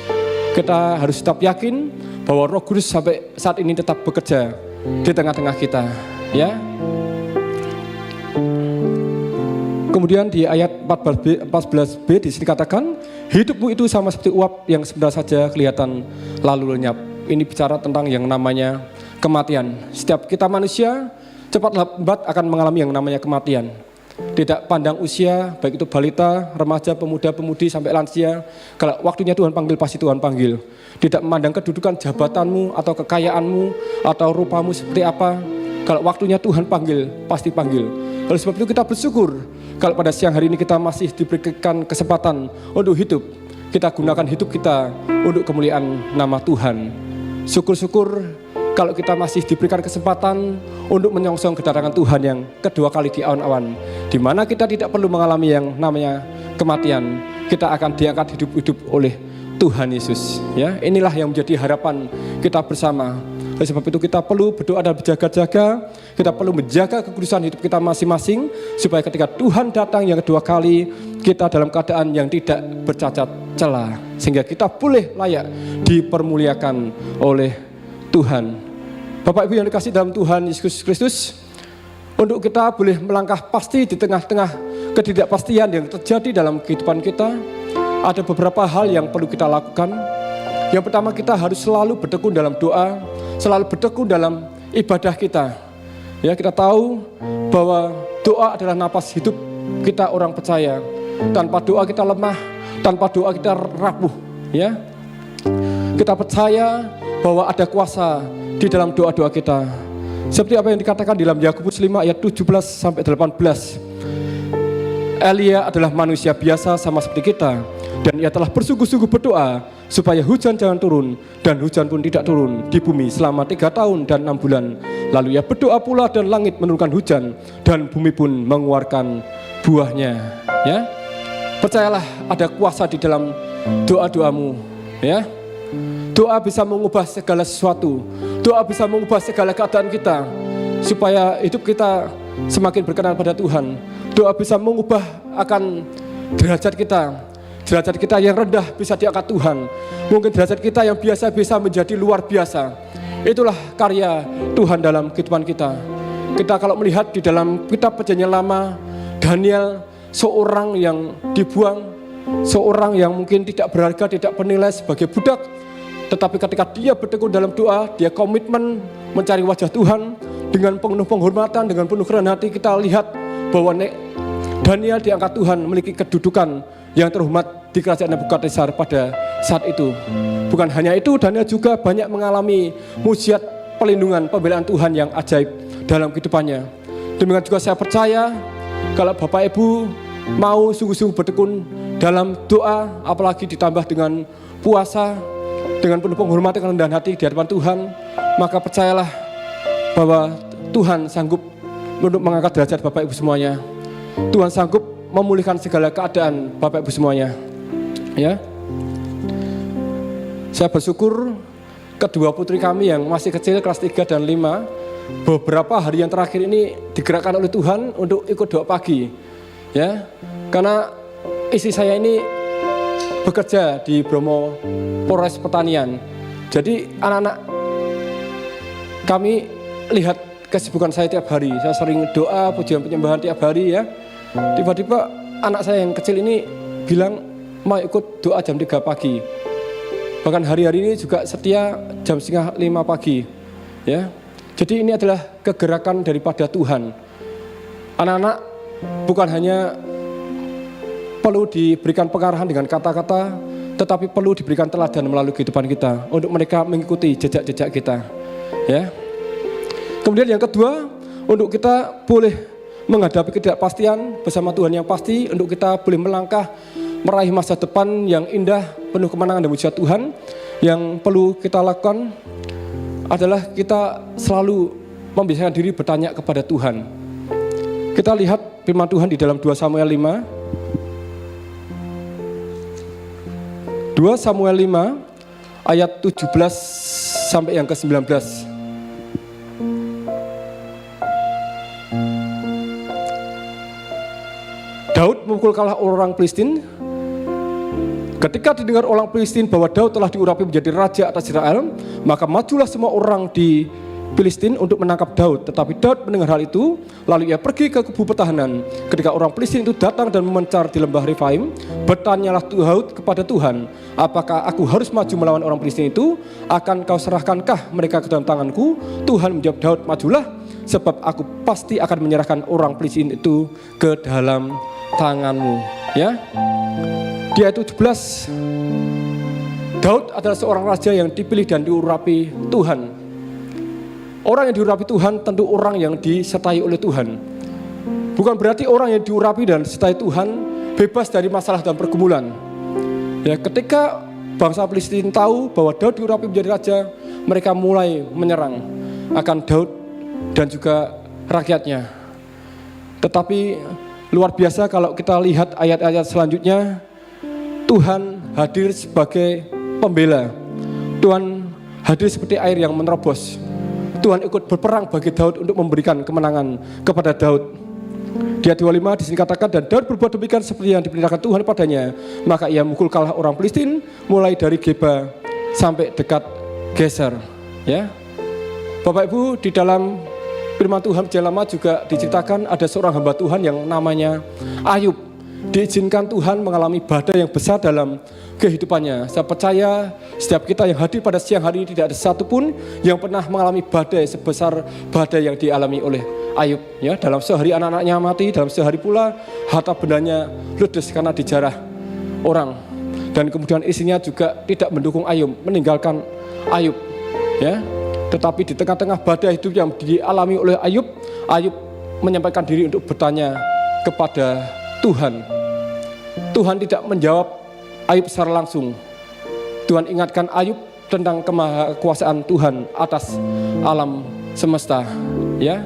D: Kita harus tetap yakin bahwa Roh Kudus sampai saat ini tetap bekerja di tengah-tengah kita, ya. Kemudian di ayat 14b di sini katakan, hidupmu itu sama seperti uap yang sebentar saja kelihatan lalu lenyap. Ini bicara tentang yang namanya kematian. Setiap kita manusia cepat lambat akan mengalami yang namanya kematian. Tidak pandang usia, baik itu balita, remaja, pemuda, pemudi sampai lansia. Kalau waktunya Tuhan panggil, pasti Tuhan panggil. Tidak memandang kedudukan jabatanmu atau kekayaanmu atau rupamu seperti apa. Kalau waktunya Tuhan panggil, pasti panggil. Oleh sebab itu kita bersyukur kalau pada siang hari ini kita masih diberikan kesempatan untuk hidup. Kita gunakan hidup kita untuk kemuliaan nama Tuhan. Syukur-syukur kalau kita masih diberikan kesempatan untuk menyongsong kedatangan Tuhan yang kedua kali di awan-awan, di mana kita tidak perlu mengalami yang namanya kematian. Kita akan diangkat hidup-hidup oleh Tuhan Yesus. Ya, inilah yang menjadi harapan kita bersama. Oleh sebab itu kita perlu berdoa dan berjaga-jaga. Kita perlu menjaga kekudusan hidup kita masing-masing, supaya ketika Tuhan datang yang kedua kali, kita dalam keadaan yang tidak bercacat celah, sehingga kita boleh layak dipermuliakan oleh Tuhan. Bapak Ibu yang dikasih dalam Tuhan Yesus Kristus, untuk kita boleh melangkah pasti di tengah-tengah ketidakpastian yang terjadi dalam kehidupan kita, ada beberapa hal yang perlu kita lakukan. Yang pertama, kita harus selalu bertekun dalam doa, selalu bertekun dalam ibadah kita. Ya, kita tahu bahwa doa adalah napas hidup kita orang percaya. Tanpa doa kita lemah, tanpa doa kita rapuh. Ya, kita percaya bahwa ada kuasa di dalam doa-doa kita. Seperti apa yang dikatakan dalam Yakobus 5 ayat 17 sampai 18. Elia adalah manusia biasa sama seperti kita, dan ia telah bersungguh-sungguh berdoa supaya hujan jangan turun, dan hujan pun tidak turun di bumi selama 3 tahun dan 6 bulan. Lalu ia berdoa pula dan langit menurunkan hujan, dan bumi pun mengeluarkan buahnya. Ya, percayalah ada kuasa di dalam doa-doamu. Ya, doa bisa mengubah segala sesuatu. Doa bisa mengubah segala keadaan kita, supaya hidup kita semakin berkenan pada Tuhan, doa bisa mengubah akan derajat kita. Derajat kita yang rendah bisa diangkat Tuhan. Mungkin derajat kita yang biasa bisa menjadi luar biasa. Itulah karya Tuhan dalam kehidupan kita. Kita kalau melihat di dalam kitab Perjanjian Lama, Daniel seorang yang dibuang, seorang yang mungkin tidak berharga, tidak bernilai sebagai budak. Tetapi ketika dia bertekun dalam doa, dia komitmen mencari wajah Tuhan dengan penuh penghormatan, dengan penuh kerendahan hati. Kita lihat bahwa Daniel diangkat Tuhan memiliki kedudukan yang terhormat di kerajaan Nebukadnezar pada saat itu. Bukan hanya itu, Daniel juga banyak mengalami mujizat perlindungan, pembelaan Tuhan yang ajaib dalam kehidupannya. Demikian juga saya percaya kalau Bapak Ibu mau sungguh-sungguh bertekun dalam doa, apalagi ditambah dengan puasa, dengan penuh penghormatan dan kerendahan hati di hadapan Tuhan, maka percayalah bahwa Tuhan sanggup untuk mengangkat derajat Bapak Ibu semuanya. Tuhan sanggup memulihkan segala keadaan Bapak Ibu semuanya. Ya. Saya bersyukur kedua putri kami yang masih kecil kelas 3 dan 5 beberapa hari yang terakhir ini digerakkan oleh Tuhan untuk ikut doa pagi. Ya. Karena istri saya ini bekerja di Bromo Polres Pertanian. Jadi anak-anak kami lihat kesibukan saya tiap hari. Saya sering doa, pujian penyembahan tiap hari ya. Tiba-tiba anak saya yang kecil ini bilang mau ikut doa jam 3 pagi. Bahkan hari-hari ini juga setia jam 4:30 pagi. Ya. Jadi ini adalah kegerakan daripada Tuhan. Anak-anak bukan hanya perlu diberikan pengarahan dengan kata-kata, tetapi perlu diberikan teladan melalui kehidupan kita untuk mereka mengikuti jejak-jejak kita. Ya. Kemudian yang kedua, untuk kita boleh menghadapi ketidakpastian bersama Tuhan yang pasti, untuk kita boleh melangkah meraih masa depan yang indah, penuh kemenangan dan mujizat Tuhan. Yang perlu kita lakukan adalah kita selalu membiasakan diri bertanya kepada Tuhan. Kita lihat firman Tuhan di dalam 2 Samuel 5. 2 Samuel 5 ayat 17 sampai yang ke-19. Daud memukul kalah orang Filistin. Ketika didengar orang Filistin bahwa Daud telah diurapi menjadi raja atas Israel, maka majulah semua orang di Filistin untuk menangkap Daud. Tetapi Daud mendengar hal itu, lalu ia pergi ke kubu pertahanan. Ketika orang Filistin itu datang dan memencar di lembah Refaim, bertanyalah Daud kepada Tuhan, apakah aku harus maju melawan orang Filistin itu? Akan kau serahkankah mereka ke dalam tanganku? Tuhan menjawab Daud, majulah, sebab aku pasti akan menyerahkan orang Filistin itu ke dalam tanganmu. Ya. Di ayat 17, Daud adalah seorang raja yang dipilih dan diurapi Tuhan. Orang yang diurapi Tuhan tentu orang yang disertai oleh Tuhan. Bukan berarti orang yang diurapi dan disertai Tuhan bebas dari masalah dan pergumulan. Ya, ketika bangsa Filistin tahu bahwa Daud diurapi menjadi raja, mereka mulai menyerang akan Daud dan juga rakyatnya. Tetapi luar biasa kalau kita lihat ayat-ayat selanjutnya, Tuhan hadir sebagai pembela. Tuhan hadir seperti air yang menerobos. Tuhan ikut berperang bagi Daud untuk memberikan kemenangan kepada Daud. Di ayat 25 di sini katakan, dan Daud berbuat demikian seperti yang diperintahkan Tuhan padanya. Maka ia memukul kalah orang Filistin mulai dari Geba sampai dekat Geser. Ya, Bapak Ibu, di dalam firman Tuhan Perjanjian Lama juga diceritakan ada seorang hamba Tuhan yang namanya Ayub. Diizinkan Tuhan mengalami badai yang besar dalam kehidupannya. Saya percaya setiap kita yang hadir pada siang hari ini tidak ada satupun yang pernah mengalami badai sebesar badai yang dialami oleh Ayub. Ya, dalam sehari anak-anaknya mati, dalam sehari pula harta bendanya ludes karena dijarah orang. Dan kemudian istrinya juga tidak mendukung Ayub, meninggalkan Ayub. Ya, tetapi di tengah-tengah badai hidup yang dialami oleh Ayub, Ayub menyampaikan diri untuk bertanya kepada Tuhan. Tuhan tidak menjawab Ayub secara langsung. Tuhan ingatkan Ayub tentang kemahakuasaan Tuhan atas alam semesta. Ya,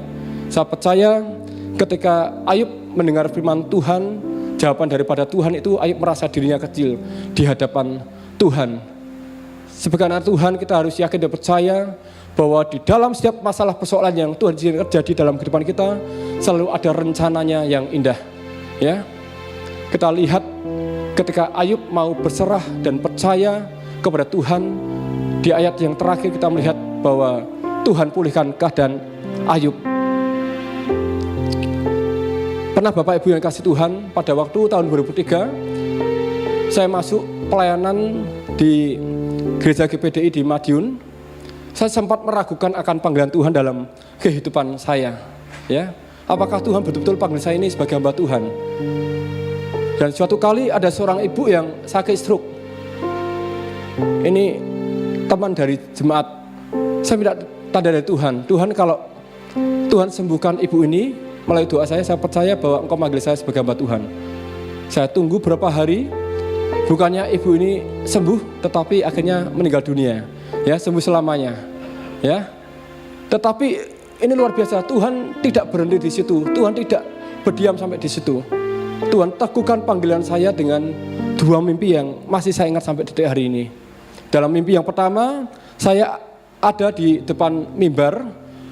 D: saya percaya ketika Ayub mendengar firman Tuhan, jawaban daripada Tuhan itu, Ayub merasa dirinya kecil di hadapan Tuhan. sebagai anak Tuhan kita harus yakin dan percaya bahwa di dalam setiap masalah persoalan yang Tuhan izinkan terjadi dalam kehidupan kita selalu ada rencananya yang indah. Ya, kita lihat ketika Ayub mau berserah dan percaya kepada Tuhan, di ayat yang terakhir kita melihat bahwa Tuhan pulihkan keadaan Ayub. Pernah Bapak Ibu yang kasih Tuhan, pada waktu tahun 2003 saya masuk pelayanan di gereja GPDI di Madiun. Saya sempat meragukan akan panggilan Tuhan dalam kehidupan saya. Ya, apakah Tuhan betul-betul panggil saya ini sebagai hamba Tuhan? Dan suatu kali ada seorang ibu yang sakit stroke. Ini teman dari jemaat. Saya minta tanda dari Tuhan. Tuhan, kalau Tuhan sembuhkan ibu ini melalui doa saya percaya bahwa Engkau manggil saya sebagai hamba Tuhan. Saya tunggu beberapa hari, bukannya ibu ini sembuh, tetapi akhirnya meninggal dunia. Ya, sembuh selamanya. Ya, tetapi ini luar biasa. Tuhan tidak berhenti di situ. Tuhan tidak berdiam sampai di situ. Tuhan teguhkan panggilan saya dengan dua mimpi yang masih saya ingat sampai detik hari ini. Dalam mimpi yang pertama, saya ada di depan mimbar.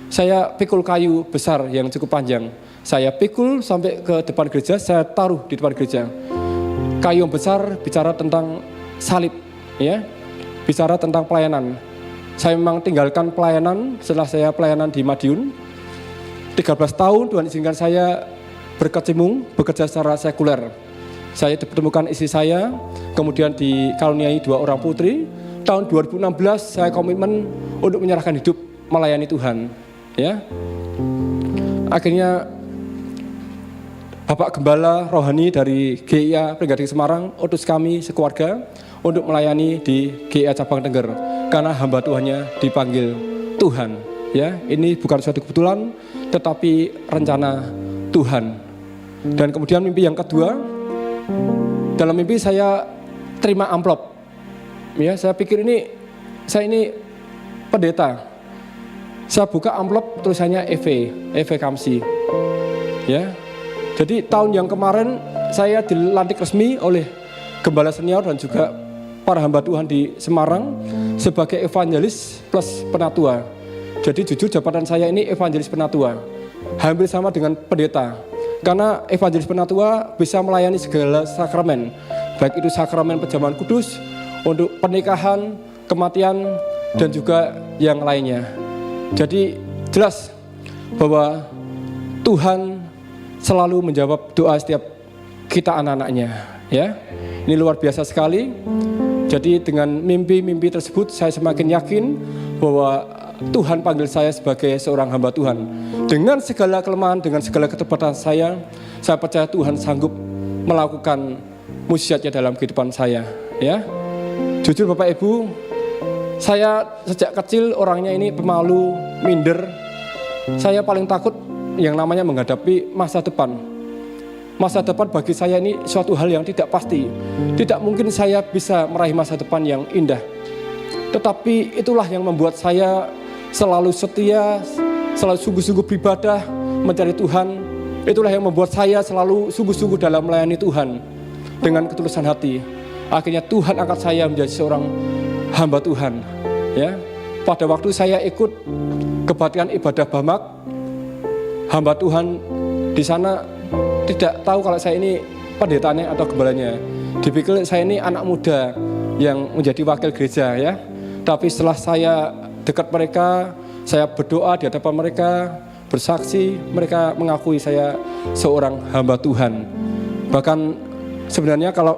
D: Saya pikul kayu besar yang cukup panjang. Saya pikul sampai ke depan gereja, saya taruh di depan gereja. Kayu yang besar bicara tentang salib, ya, bicara tentang pelayanan. Saya memang tinggalkan pelayanan setelah saya pelayanan di Madiun. 13 tahun Tuhan izinkan saya berkecimpung, bekerja secara sekuler. Saya dipertemukan istri saya, kemudian dikaruniai 2 orang putri. Tahun 2016 saya komitmen untuk menyerahkan hidup melayani Tuhan. Ya, akhirnya Bapak Gembala Rohani dari GIA Pringgading Semarang utus kami sekeluarga untuk melayani di GIA Cabang Tengger karena hamba Tuhannya dipanggil Tuhan. Ya, ini bukan suatu kebetulan, tetapi rencana Tuhan. Dan kemudian mimpi yang kedua, dalam mimpi saya terima amplop. Ya, saya pikir saya ini pendeta. Saya buka amplop tulisannya EV Kamsi. Ya. Jadi tahun yang kemarin saya dilantik resmi oleh Gembala Senior dan juga para hamba Tuhan di Semarang sebagai evangelis plus penatua. Jadi jujur jabatan saya ini evangelis penatua. Hampir sama dengan pendeta. Karena evangelis penatua bisa melayani segala sakramen. Baik itu sakramen penjamuan kudus, untuk pernikahan, kematian, dan juga yang lainnya. Jadi jelas bahwa Tuhan selalu menjawab doa setiap kita anak-anaknya. Ya, ini luar biasa sekali. Jadi dengan mimpi-mimpi tersebut saya semakin yakin bahwa Tuhan panggil saya sebagai seorang hamba Tuhan. Dengan segala kelemahan, dengan segala keterbatasan saya percaya Tuhan sanggup melakukan mujizatnya dalam kehidupan saya. Ya, jujur Bapak Ibu, saya sejak kecil orangnya ini pemalu, minder. Saya paling takut yang namanya menghadapi masa depan. Masa depan bagi saya ini suatu hal yang tidak pasti. Tidak mungkin saya bisa meraih masa depan yang indah. Tetapi itulah yang membuat saya selalu setia, selalu sungguh-sungguh beribadah, mencari Tuhan. Itulah yang membuat saya selalu sungguh-sungguh dalam melayani Tuhan dengan ketulusan hati. Akhirnya Tuhan angkat saya menjadi seorang hamba Tuhan. Ya, pada waktu saya ikut kebaktian ibadah Bamak, hamba Tuhan di sana tidak tahu kalau saya ini pendetanya atau gembalanya. Dipikir saya ini anak muda yang menjadi wakil gereja, ya. Tapi setelah saya dekat mereka, saya berdoa di hadapan mereka, bersaksi, mereka mengakui saya seorang hamba Tuhan. Bahkan sebenarnya kalau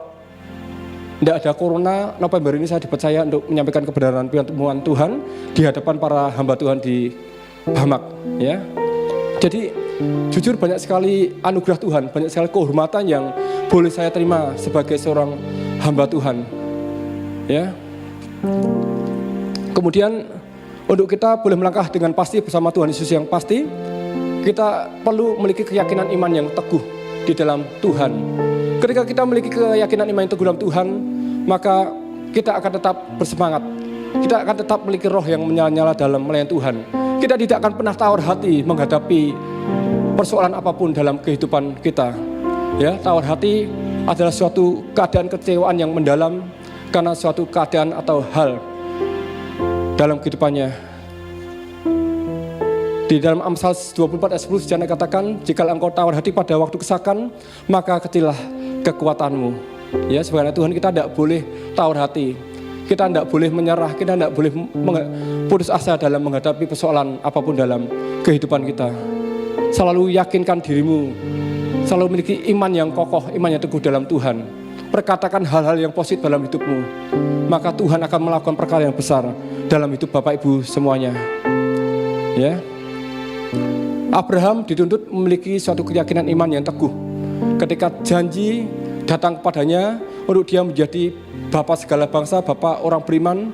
D: tidak ada corona, November ini saya dipercaya untuk menyampaikan kebenaran firman Tuhan di hadapan para hamba Tuhan di Bamak, ya. Jadi jujur banyak sekali anugerah Tuhan, banyak sekali kehormatan yang boleh saya terima sebagai seorang hamba Tuhan. Ya. Kemudian untuk kita boleh melangkah dengan pasti bersama Tuhan Yesus yang pasti, kita perlu memiliki keyakinan iman yang teguh di dalam Tuhan. Ketika kita memiliki keyakinan iman yang teguh dalam Tuhan, maka kita akan tetap bersemangat. Kita akan tetap memiliki roh yang menyala-nyala dalam melayani Tuhan. Kita tidak akan pernah tawar hati menghadapi persoalan apapun dalam kehidupan kita. Ya, tawar hati adalah suatu keadaan kecewaan yang mendalam karena suatu keadaan atau hal dalam kehidupannya. Di dalam Amsal 24 ayat 10 sejarah katakan, jika engkau tawar hati pada waktu kesakan, maka kecillah kekuatanmu. Ya, sebenarnya Tuhan, kita tidak boleh tawar hati. Kita tidak boleh menyerah, kita tidak boleh putus asa dalam menghadapi persoalan apapun dalam kehidupan kita. Selalu yakinkan dirimu, selalu memiliki iman yang kokoh, iman yang teguh dalam Tuhan. Perkatakan hal-hal yang positif dalam hidupmu, maka Tuhan akan melakukan perkara yang besar dalam hidup Bapak Ibu semuanya. Ya, Abraham dituntut memiliki suatu keyakinan iman yang teguh. Ketika janji datang kepadanya untuk dia menjadi bapa segala bangsa, bapa orang beriman,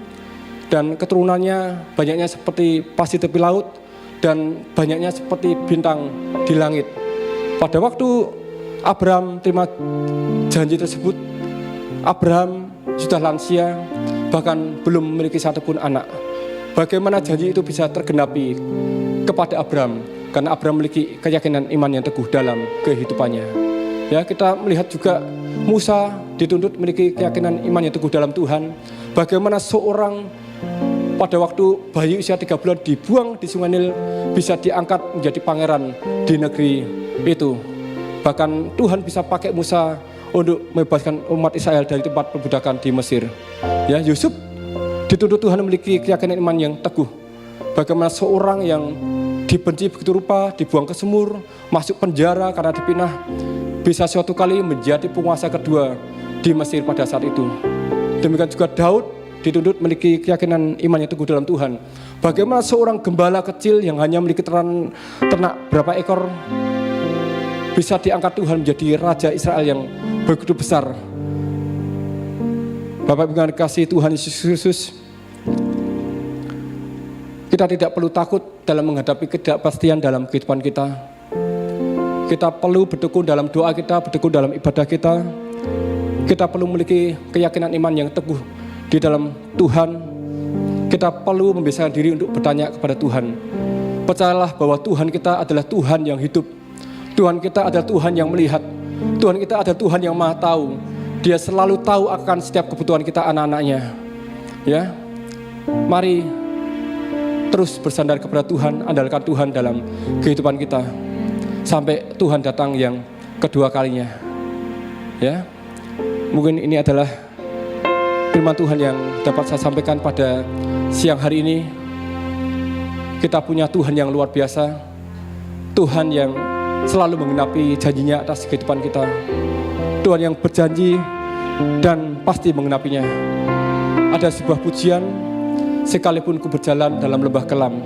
D: dan keturunannya banyaknya seperti pasir tepi laut dan banyaknya seperti bintang di langit. Pada waktu Abraham terima janji tersebut, Abraham sudah lansia, bahkan belum memiliki satupun anak. Bagaimana janji itu bisa tergenapi kepada Abraham? Karena Abraham memiliki keyakinan iman yang teguh dalam kehidupannya. Ya, kita melihat juga Musa dituntut memiliki keyakinan iman yang teguh dalam Tuhan. Bagaimana seorang pada waktu bayi usia 3 bulan dibuang di Sungai Nil bisa diangkat menjadi pangeran di negeri itu. Bahkan Tuhan bisa pakai Musa untuk membebaskan umat Israel dari tempat perbudakan di Mesir. Ya, Yusuf dituntut Tuhan memiliki keyakinan iman yang teguh. Bagaimana seorang yang dibenci begitu rupa, dibuang ke sumur, masuk penjara karena dipinah, bisa suatu kali menjadi penguasa kedua di Mesir pada saat itu. Demikian juga Daud dituntut memiliki keyakinan iman yang teguh dalam Tuhan. Bagaimana seorang gembala kecil yang hanya memiliki ternak berapa ekor bisa diangkat Tuhan menjadi Raja Israel yang begitu besar. Bapak Ibu yang dikasihi Tuhan Yesus Kristus, kita tidak perlu takut dalam menghadapi ketidakpastian dalam kehidupan kita. Kita perlu bertekun dalam doa kita, bertekun dalam ibadah kita. Kita perlu memiliki keyakinan iman yang teguh di dalam Tuhan. Kita perlu membiasakan diri untuk bertanya kepada Tuhan. Percayalah bahwa Tuhan kita adalah Tuhan yang hidup. Tuhan kita adalah Tuhan yang melihat. Tuhan kita adalah Tuhan yang maha tahu. Dia selalu tahu akan setiap kebutuhan kita, anak-anaknya. Ya, mari terus bersandar kepada Tuhan, andalkan Tuhan dalam kehidupan kita sampai Tuhan datang yang kedua kalinya. Ya, mungkin ini adalah firman Tuhan yang dapat saya sampaikan pada siang hari ini. Kita punya Tuhan yang luar biasa, Tuhan yang selalu menggenapi janjinya atas kehidupan kita, Tuhan yang berjanji dan pasti menggenapinya. Ada sebuah pujian, sekalipun ku berjalan dalam lembah kelam,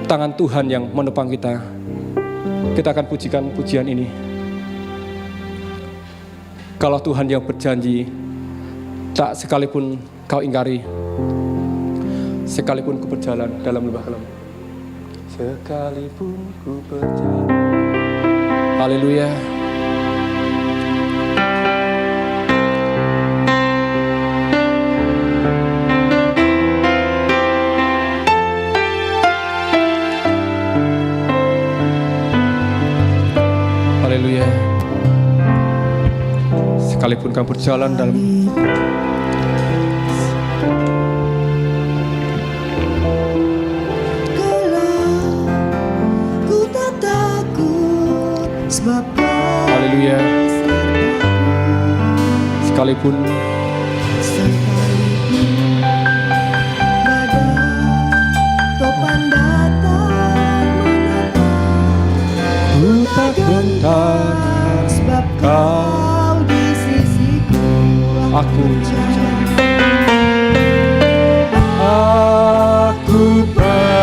D: tangan Tuhan yang menopang kita. Kita akan pujikan pujian ini. Kalau Tuhan yang berjanji, tak sekalipun kau ingkari, sekalipun ku berjalan dalam lembah kelam, sekalipun ku berjalan. Haleluya. Haleluya. Sekalipun kamu berjalan dalam
A: sebab
D: haleluya. Sekalipun
A: badai topan datang menatang,
D: ku tak gentar
A: sebab kau di sisiku.
D: aku percaya.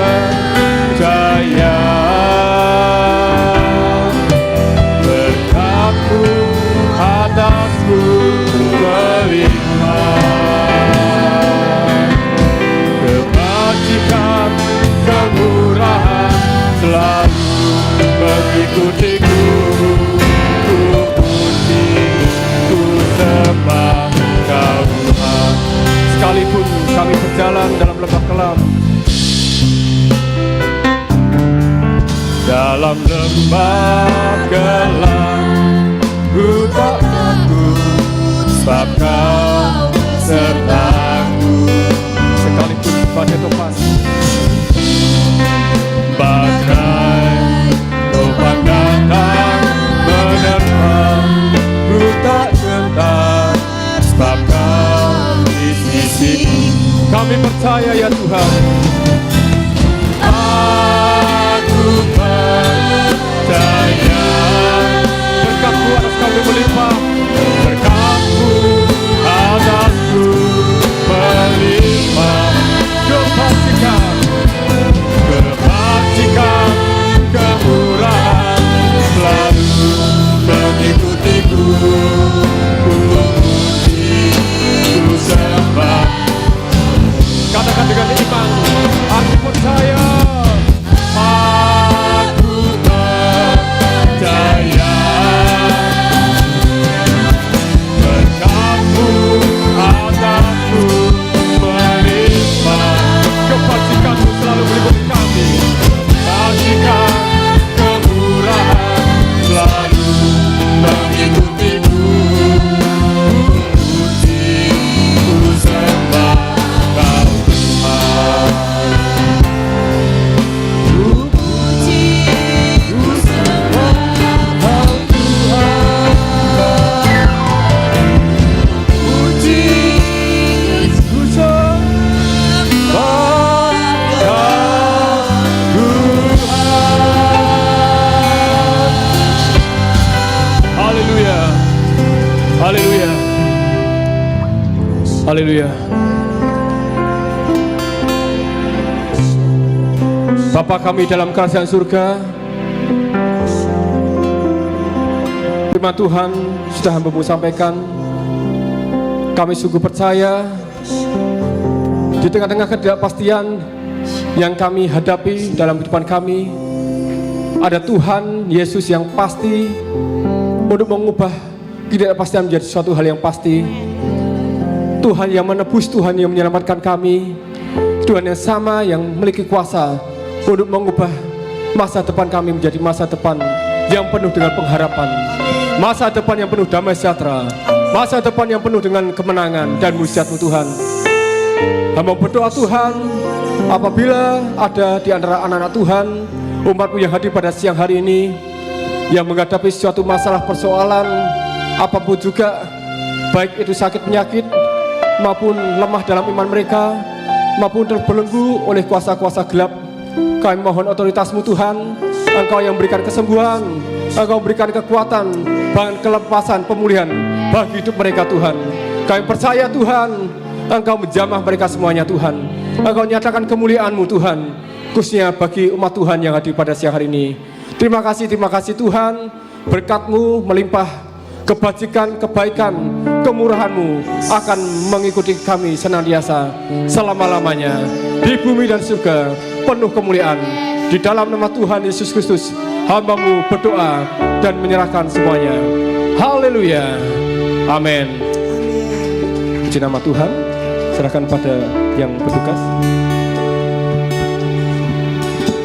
D: Atasku melihat kebajikan, kemurahan selalu mengikutiku. Ku puji, ku sembah Kau Tuhan. Sekalipun kami berjalan dalam lembah kelam, dalam lembah kelam, ku tak takut, sebab Kau sertaku. Sekalipun badai topan Kami percaya ya Tuhan. Aku percaya berkat-Mu atas kami melimpah, berkat-Mu atasku melimpah. Kebajikan, kemurahan selalu mengikutiku. Ku puji, ku sembah. Katakan dengan iman, aku percaya. Aku percaya berkat-Mu atasku melimpah. Kebajikan-Mu selalu meliputi kami. Kebajikan, kemurahan selalu mengikutiku. Ku puji, ku sembah Kau Tuhan. Ku puji, ku sembah Kau Tuhan. Puji, ku sembah Kau Tuhan. Haleluya. Haleluya. Haleluya. Bapa kami dalam kerajaan surga, firman Tuhan sudah hamba-Mu sampaikan. Kami sungguh percaya di tengah-tengah ketidakpastian yang kami hadapi dalam kehidupan kami, ada Tuhan Yesus yang pasti untuk mengubah ketidakpastian menjadi suatu hal yang pasti. Tuhan yang menebus, Tuhan yang menyelamatkan kami, Tuhan yang sama yang memiliki kuasa untuk mengubah masa depan kami menjadi masa depan yang penuh dengan pengharapan, masa depan yang penuh damai sejahtera, masa depan yang penuh dengan kemenangan dan mujizat-Mu Tuhan. Hamba berdoa Tuhan, apabila ada di antara anak-anak Tuhan, umat-Mu yang hadir pada siang hari ini, yang menghadapi suatu masalah persoalan apapun juga, baik itu sakit penyakit maupun lemah dalam iman mereka, maupun terbelenggu oleh kuasa-kuasa gelap, kami mohon otoritas-Mu Tuhan, Engkau yang berikan kesembuhan, Engkau berikan kekuatan, bahkan kelepasan, pemulihan bagi hidup mereka Tuhan. Kami percaya Tuhan, Engkau menjamah mereka semuanya Tuhan. Engkau nyatakan kemuliaan-Mu Tuhan, khususnya bagi umat Tuhan yang hadir pada siang hari ini. Terima kasih Tuhan, berkat-Mu melimpah, kebajikan, kebaikan, kemurahan-Mu akan mengikuti kami senantiasa selama-lamanya di bumi dan surga, penuh kemuliaan. Di dalam nama Tuhan Yesus Kristus, hamba-Mu berdoa dan menyerahkan semuanya. Haleluya. Amin. Puji nama Tuhan. Serahkan pada yang bertugas.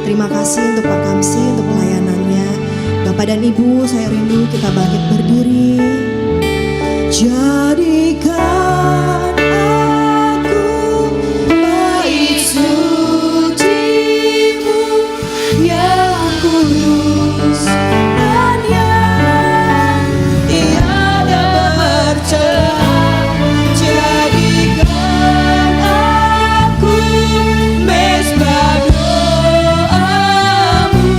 A: Terima kasih untuk Pak Kamsi, untuk pelayanannya. Bapak dan Ibu, saya rindu kita bangkit berdiri. Jadikan aku bait suci-Mu yang kudus dan yang tiada bercela. Jadikan aku mezbah doa-Mu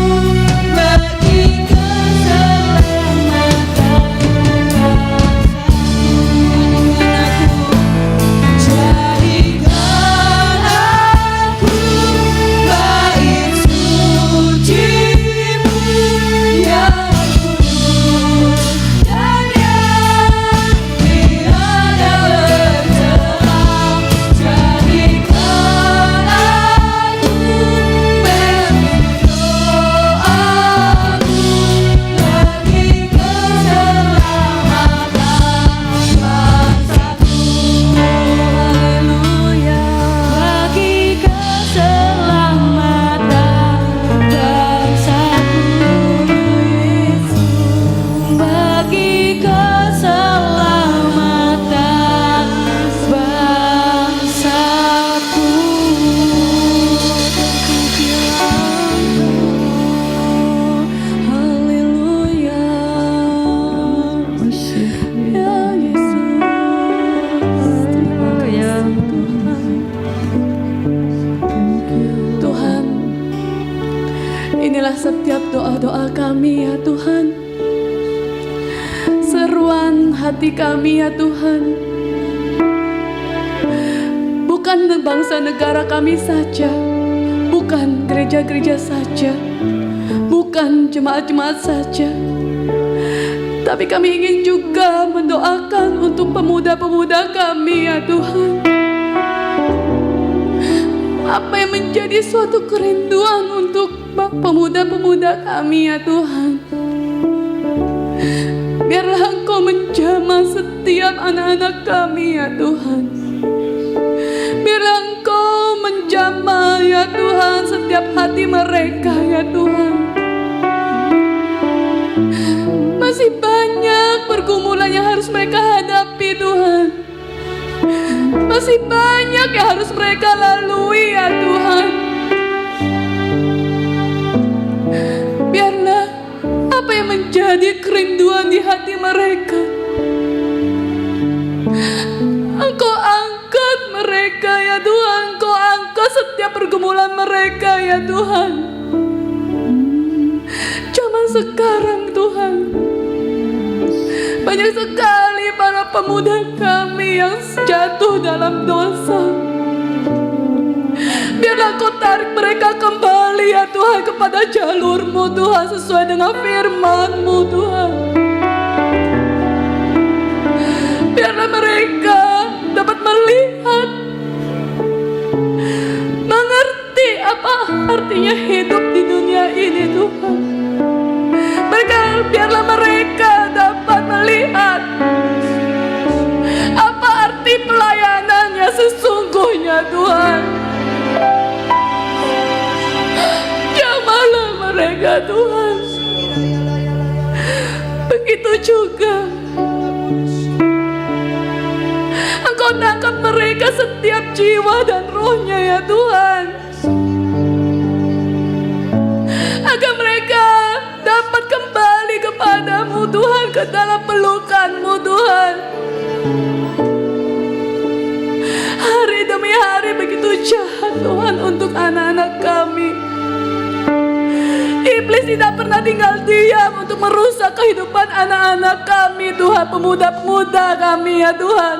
A: bagi keselamatan bangsa.
E: Inilah setiap doa-doa kami ya Tuhan, seruan hati kami ya Tuhan. Bukan bangsa negara kami saja, bukan gereja-gereja saja, bukan jemaat-jemaat saja, tapi kami ingin juga mendoakan untuk pemuda-pemuda kami ya Tuhan. Apa yang menjadi suatu kerinduan untuk pemuda-pemuda kami ya Tuhan, biarlah Engkau menjamah setiap anak-anak kami ya Tuhan. Biarlah Engkau menjamah ya Tuhan setiap hati mereka ya Tuhan. Masih banyak pergumulan yang harus mereka hadapi Tuhan. Masih banyak yang harus mereka lalui ya Tuhan. Biarlah apa yang menjadi kerinduan di hati mereka, Engkau angkat mereka ya Tuhan. Engkau angkat setiap pergumulan mereka ya Tuhan. Zaman sekarang Tuhan, banyak sekali para pemuda kami yang jatuh dalam dosa. Biarlah Kau tarik mereka kembali ya Tuhan kepada jalur-Mu Tuhan, sesuai dengan firman-Mu Tuhan. Biarlah mereka dapat melihat, mengerti apa artinya hidup di dunia ini Tuhan. Biarlah mereka dapat melihat apa arti pelayanannya sesungguhnya Tuhan. Jamahlah mereka Tuhan. Begitu juga Engkau tangkap mereka setiap jiwa dan rohnya ya Tuhan, agar mereka dapat kembali kepadamu Tuhan, ke dalam pelukan-Mu Tuhan. Hari demi hari begitu jahat Tuhan untuk anak-anak kami. Iblis tidak pernah tinggal diam untuk merusak kehidupan anak-anak kami Tuhan, pemuda-pemuda kami ya Tuhan,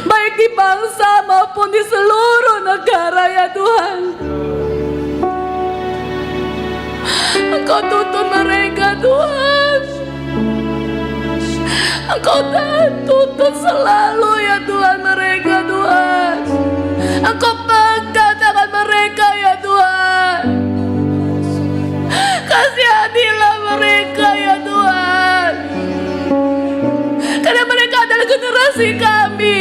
E: baik di bangsa maupun di seluruh negara ya Tuhan. Engkau tuntun mereka Tuhan, Engkau tuntun selalu ya Tuhan mereka Tuhan. Engkau pegang tangan mereka ya Tuhan. Kasihanilah mereka ya Tuhan, karena mereka adalah generasi kami,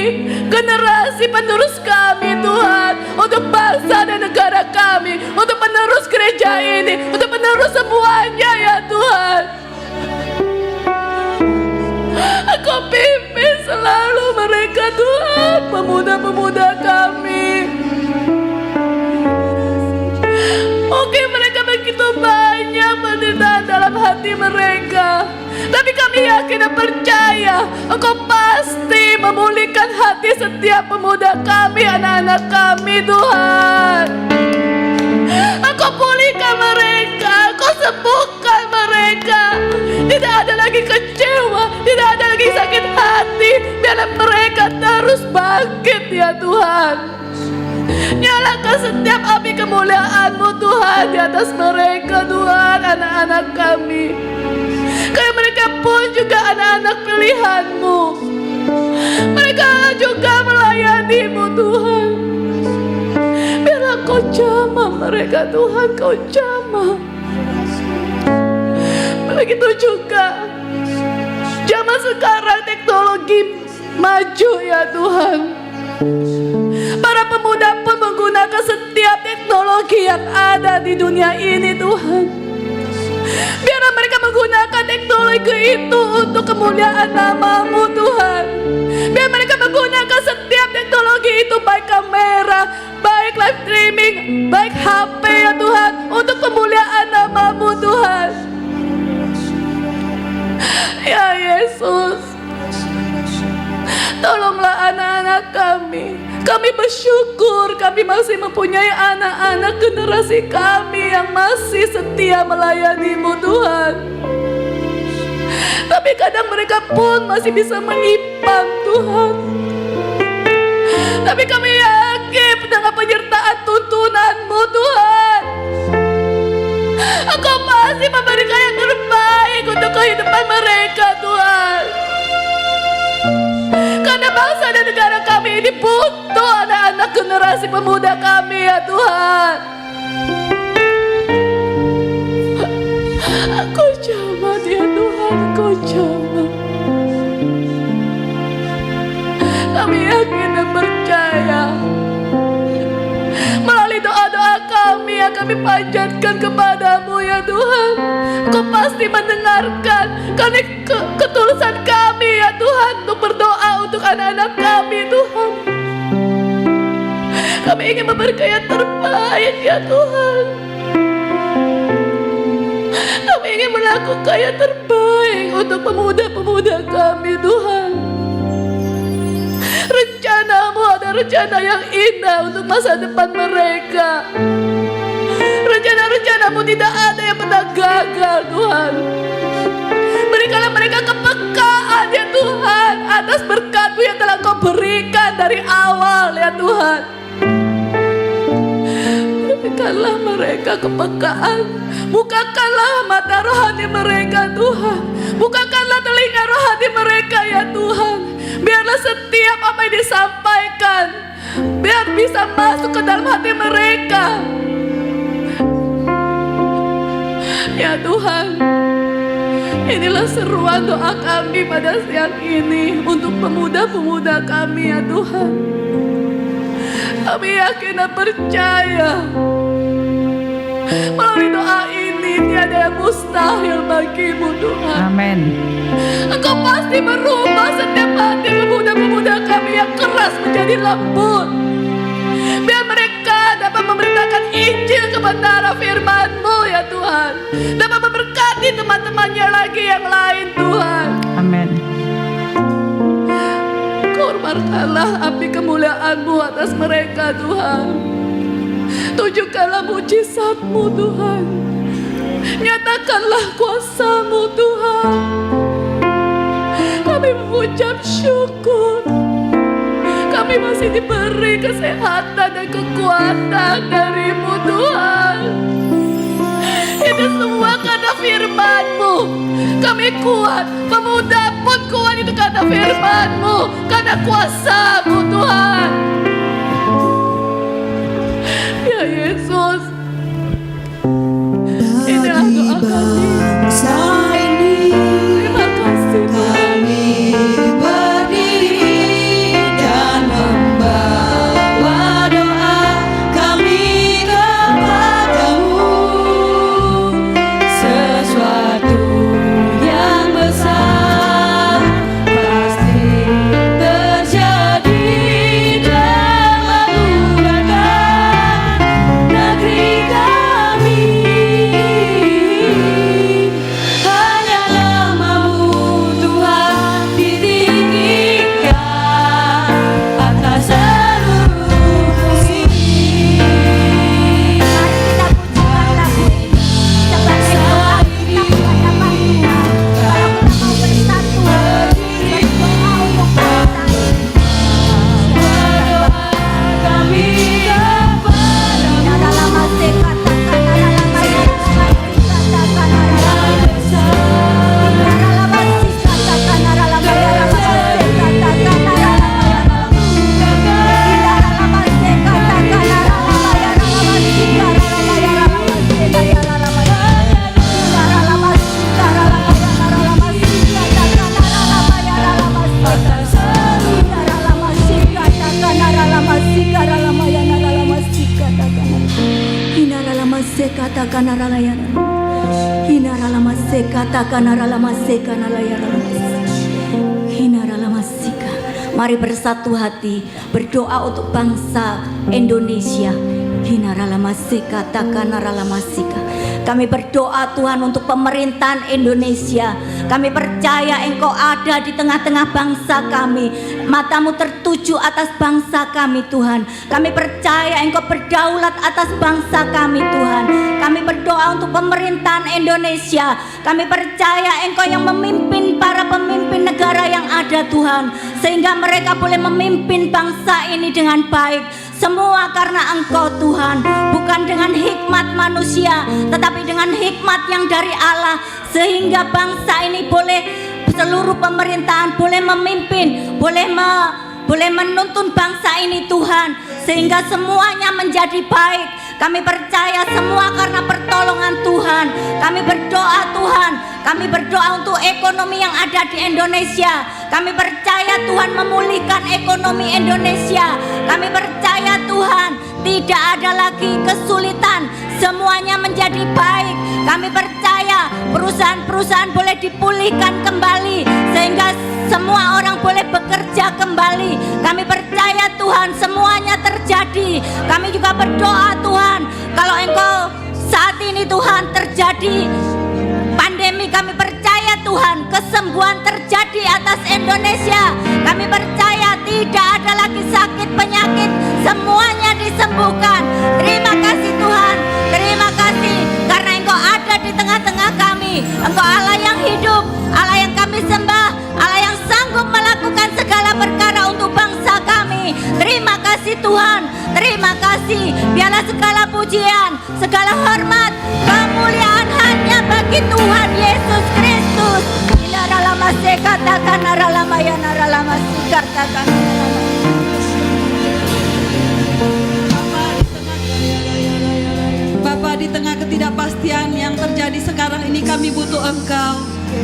E: generasi penerus kami Tuhan, untuk bangsa dan negara kami, untuk penerus gereja ini, untuk penerus semuanya ya Tuhan. Engkau pimpin selalu mereka Tuhan, pemuda-pemuda kami. Mungkin mereka begitu banyak penderitaan dalam hati mereka, tapi kami yakin dan percaya Engkau pasti memulihkan hati setiap pemuda kami, anak-anak kami Tuhan. Engkau pulihkan mereka, Engkau sembuhkan mereka. Tidak ada lagi kecewa, tidak ada lagi sakit hati. Biarlah mereka terus bangkit ya Tuhan. Nyalakan setiap api kemuliaan-Mu Tuhan di atas mereka Tuhan, anak-anak kami. Karena mereka pun juga anak-anak pilihan-Mu. Mereka juga melayani-Mu Tuhan. Biarlah Kau jamah mereka Tuhan, Kau jamah. Begitu juga zaman sekarang teknologi maju ya Tuhan. Para pemuda pun menggunakan setiap teknologi yang ada di dunia ini Tuhan. Biarlah mereka menggunakan teknologi itu untuk kemuliaan nama-Mu Tuhan. Biar mereka menggunakan setiap teknologi itu, baik kamera, baik live streaming, baik HP ya Tuhan, untuk kemuliaan nama-Mu Tuhan. Ya Yesus, tolonglah anak-anak kami, Kami bersyukur kami masih mempunyai anak-anak generasi kami yang masih setia melayani-Mu Tuhan. Tapi kadang mereka pun masih bisa menyimpang Tuhan. Tapi kami yakin dengan penyertaan tuntunan-Mu Tuhan, Engkau pasti memberikan yang terbaik untuk kehidupan mereka Tuhan. Karena bangsa dan negara kami ini butuh anak-anak generasi pemuda kami ya Tuhan. Engkau jamah ya Tuhan, Engkau jamah. Kami yakin dan percaya melalui doa-doa kami yang kami panjatkan kepadamu ya Tuhan, Engkau pasti mendengarkan karena ketulusan kami ya Tuhan untuk berdoa untuk anak-anak kami Tuhan. Kami ingin memberikan yang terbaik ya Tuhan. Kami ingin melakukan yang terbaik untuk pemuda-pemuda kami Tuhan. Rencana-Mu ada rencana yang indah untuk masa depan mereka. Rencana-rencana-Mu tidak ada yang pernah gagal Tuhan. Berikanlah mereka kepekaan ya Tuhan atas berkat-Mu yang telah Kau berikan dari awal ya Tuhan. Berikanlah mereka kepekaan. Bukakanlah mata rohani mereka Tuhan. Bukakanlah telinga rohani mereka ya Tuhan. Biarlah setiap apa yang disampaikan biar bisa masuk ke dalam hati mereka. Ya Tuhan, inilah seruan doa kami pada siang ini untuk pemuda-pemuda kami ya Tuhan. Kami yakin dan percaya melalui doa ini tiada yang mustahil bagi-Mu Tuhan.
F: Amin.
E: Engkau pasti merubah setiap hati pemuda-pemuda kami yang keras menjadi lembut. Biar mereka dapat memberitakan Injil kebenaran firman-Mu ya Tuhan. Dapat memberkati teman-temannya lagi yang lain Tuhan.
F: Amin.
E: Kurbankanlah api kemuliaan-Mu atas mereka Tuhan. Tunjukkanlah mujizat-Mu Tuhan. Nyatakanlah kuasa-Mu Tuhan. Kami mengucap syukur. Kami masih diberi kesehatan dan kekuatan dari-Mu Tuhan. Itu semua karena firman-Mu. Kami kuat, pemuda pun kuat itu karena firman-Mu, karena kuasa-Mu Tuhan. Ya Yesus, inilah doa kami.
C: Bangsa ini
E: Terima kasih Tuhan.
C: kami berdiri dan membawa doa kami kepadamu. Sesuatu yang besar pasti terjadi dalam memudahkan negeri kami. Hanyalah namamu Tuhan ditinggikan atas seluruh bumi.
G: Kita pujikan lagu ini. Kita bangkit doa kita menghadapan Tuhan. Kalau kita mau bersatu, berdoa untuk bangsa ini.
C: Kami kepadamu.
G: Dalam hati katakan dalam hati katakan Mari bersatu hati berdoa untuk bangsa Indonesia. Kami Kami berdoa Tuhan untuk pemerintahan Indonesia. Kami percaya Engkau ada di tengah-tengah bangsa kami. Matamu tertuju atas bangsa kami Tuhan. Kami percaya Engkau berdaulat atas bangsa kami Tuhan. Kami berdoa untuk pemerintahan Indonesia. Kami percaya Engkau yang memimpin para pemimpin negara yang ada Tuhan, sehingga mereka boleh memimpin bangsa ini dengan baik. Semua karena Engkau Tuhan, bukan dengan hikmat manusia, tetapi dengan hikmat yang dari Allah, sehingga bangsa ini boleh, seluruh pemerintahan boleh memimpin, boleh menuntun bangsa ini Tuhan, sehingga semuanya menjadi baik. Kami percaya semua karena pertolongan Tuhan. Kami berdoa Tuhan, kami berdoa untuk ekonomi yang ada di Indonesia. Kami percaya Tuhan memulihkan ekonomi Indonesia. Kami percaya Tuhan tidak ada lagi kesulitan, semuanya menjadi baik. Kami percaya perusahaan-perusahaan boleh dipulihkan kembali, sehingga semua orang boleh bekerja kembali. Kami percaya Tuhan semuanya terjadi. Kami juga berdoa Tuhan, kalau Engkau saat ini Tuhan terjadi pandemi, kami percaya Tuhan kesembuhan terjadi atas Indonesia. Kami percaya tidak ada lagi sakit penyakit, semuanya disembuhkan. Terima kasih Tuhan, terima kasih karena Engkau ada di tengah-tengah kami. Engkau Allah yang hidup, Allah yang kami sembah, Allah yang sanggup melakukan segala perkara untuk bangsa kami. Terima kasih Tuhan, terima kasih. Biarlah segala pujian, segala hormat, kemuliaan hanya bagi Tuhan Yesus Kristus.
C: Bapa, di tengah ketidakpastian yang terjadi sekarang ini, kami butuh Engkau.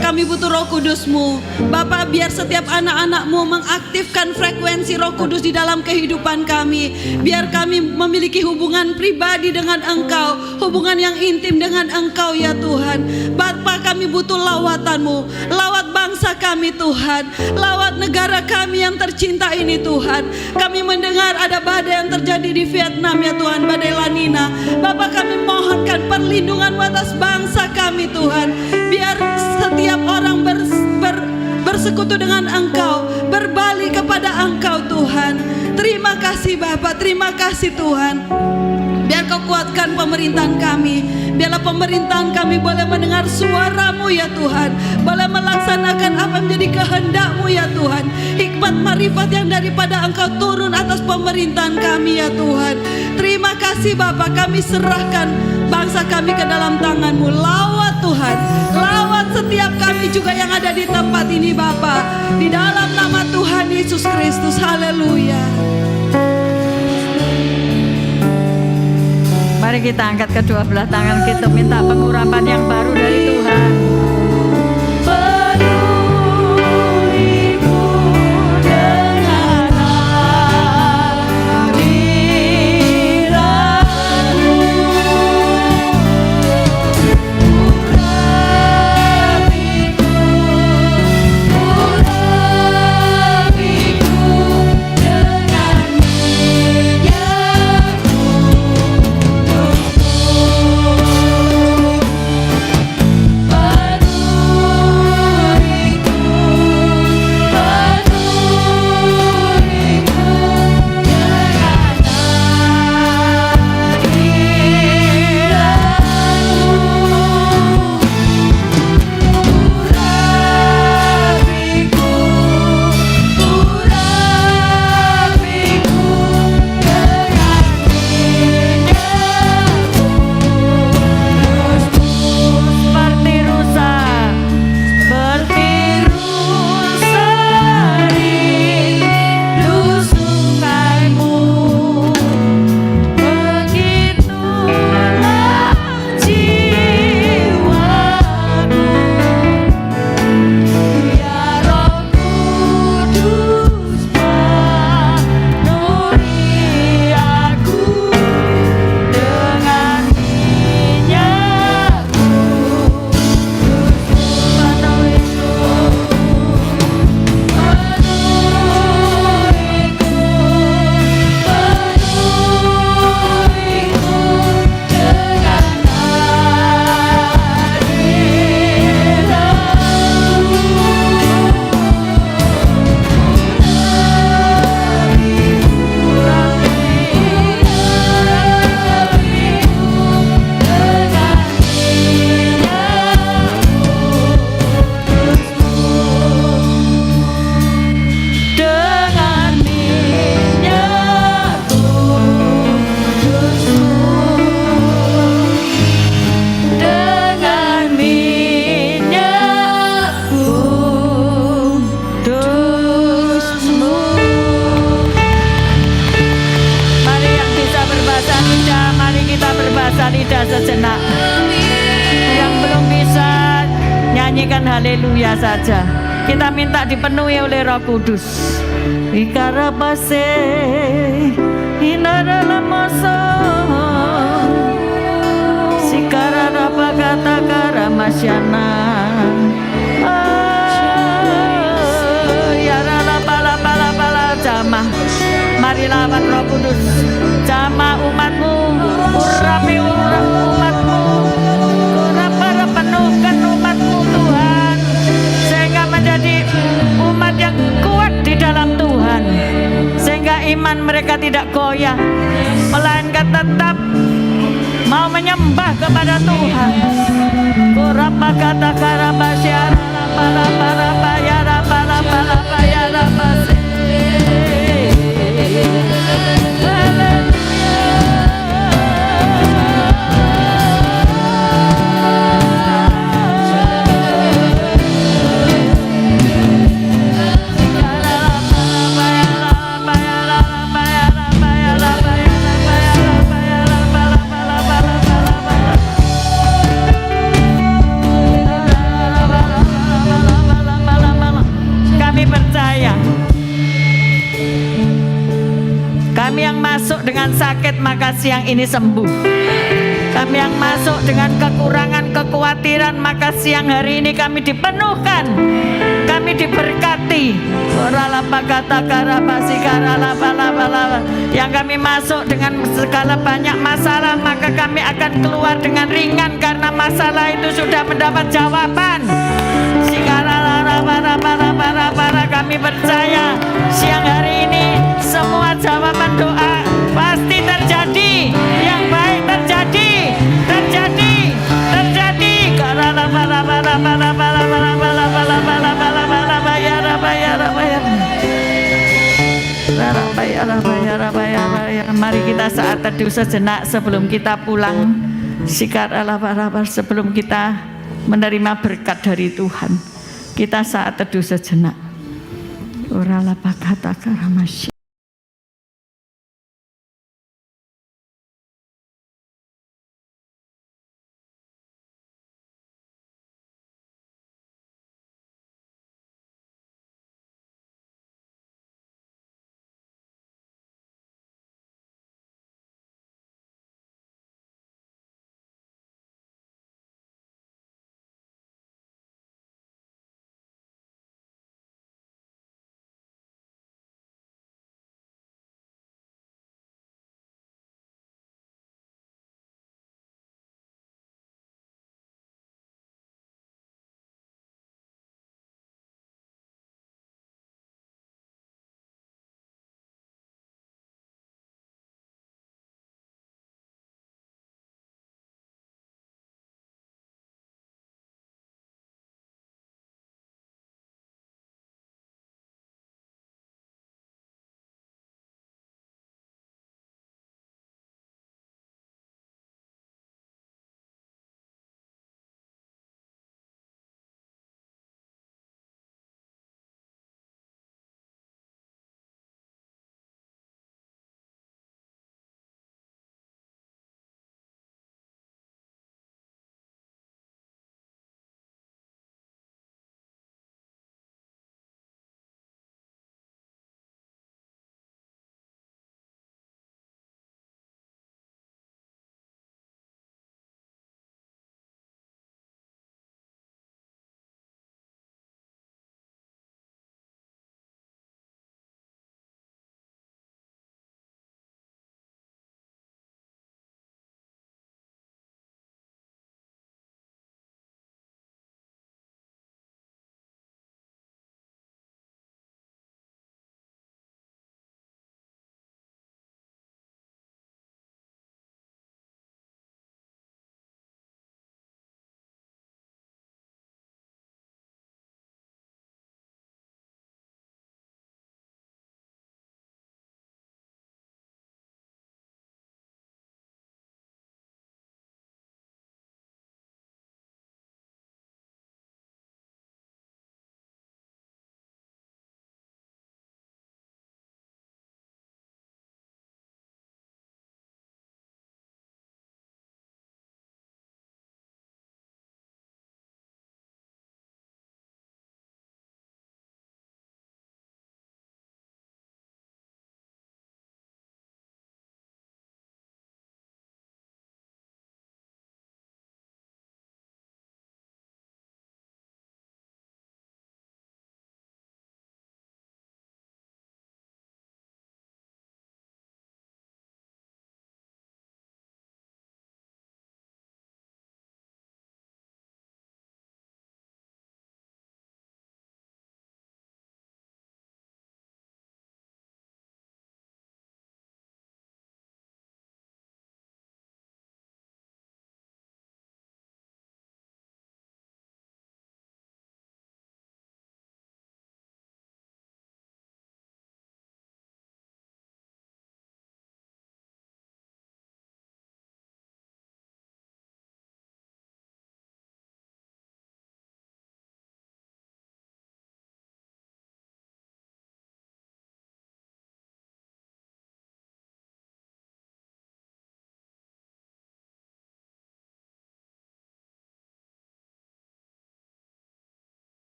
C: Kami butuh Roh Kudus-Mu. Bapa, biar setiap anak-anak-Mu mengaktifkan frekuensi Roh Kudus di dalam kehidupan kami. Biar kami memiliki hubungan pribadi dengan Engkau, hubungan yang intim dengan Engkau ya Tuhan. Bapa, kami butuh lawatan-Mu. Lawat bangsa kami Tuhan, lawat negara kami yang tercinta ini Tuhan. Kami mendengar ada badai yang terjadi di Vietnam ya Tuhan, badai La Nina. Bapa, kami mohonkan perlindungan atas bangsa kami Tuhan. Biar setiap orang bersekutu dengan Engkau, berbalik kepada Engkau Tuhan. Terima kasih Bapa, terima kasih Tuhan. Biar Kau kuatkan pemerintahan kami. Biarlah pemerintahan kami boleh mendengar suara-Mu ya Tuhan, boleh melaksanakan apa yang menjadi kehendak-Mu ya Tuhan. Hikmat marifat yang daripada Engkau turun atas pemerintahan kami ya Tuhan. Terima kasih Bapa, kami serahkan bangsa kami ke dalam tangan-Mu. Lawat Tuhan, lawat setiap kami juga yang ada di tempat ini Bapa, di dalam nama Tuhan Yesus Kristus. Haleluya.
F: Mari kita angkat kedua belah tangan kita, minta pengurapan yang baru dari Tuhan.
E: Bye.
F: bahasa lidah sejenak. Yang belum bisa nyanyikan haleluya saja. Kita minta dipenuhi oleh Roh Kudus. Ikarabase inaralamoso sikararapa kata karamasyana yaralapala jamah. Mari lawan Roh Kudus, jamah umatmu, urapi umatmu, urap penuhkan umatmu Tuhan, sehingga menjadi umat yang kuat di dalam Tuhan, sehingga iman mereka tidak goyah, melainkan tetap mau menyembah kepada Tuhan. Kurapa kata karabasyara para bayara para bayara pasti. Kami yang masuk dengan sakit maka siang ini sembuh. Kami yang masuk dengan kekurangan, kekhawatiran maka siang hari ini kami dipenuhkan. Kami diberkati. Yang kami masuk dengan segala banyak masalah maka kami akan keluar dengan ringan karena masalah itu sudah mendapat jawaban. Kami percaya siang hari ini semua jawaban doa pasti terjadi, yang baik terjadi. Mari kita saat teduh sejenak sebelum kita pulang. Sebelum kita menerima berkat dari Tuhan, kita saat teduh sejenak. Ora la pakata karamasya.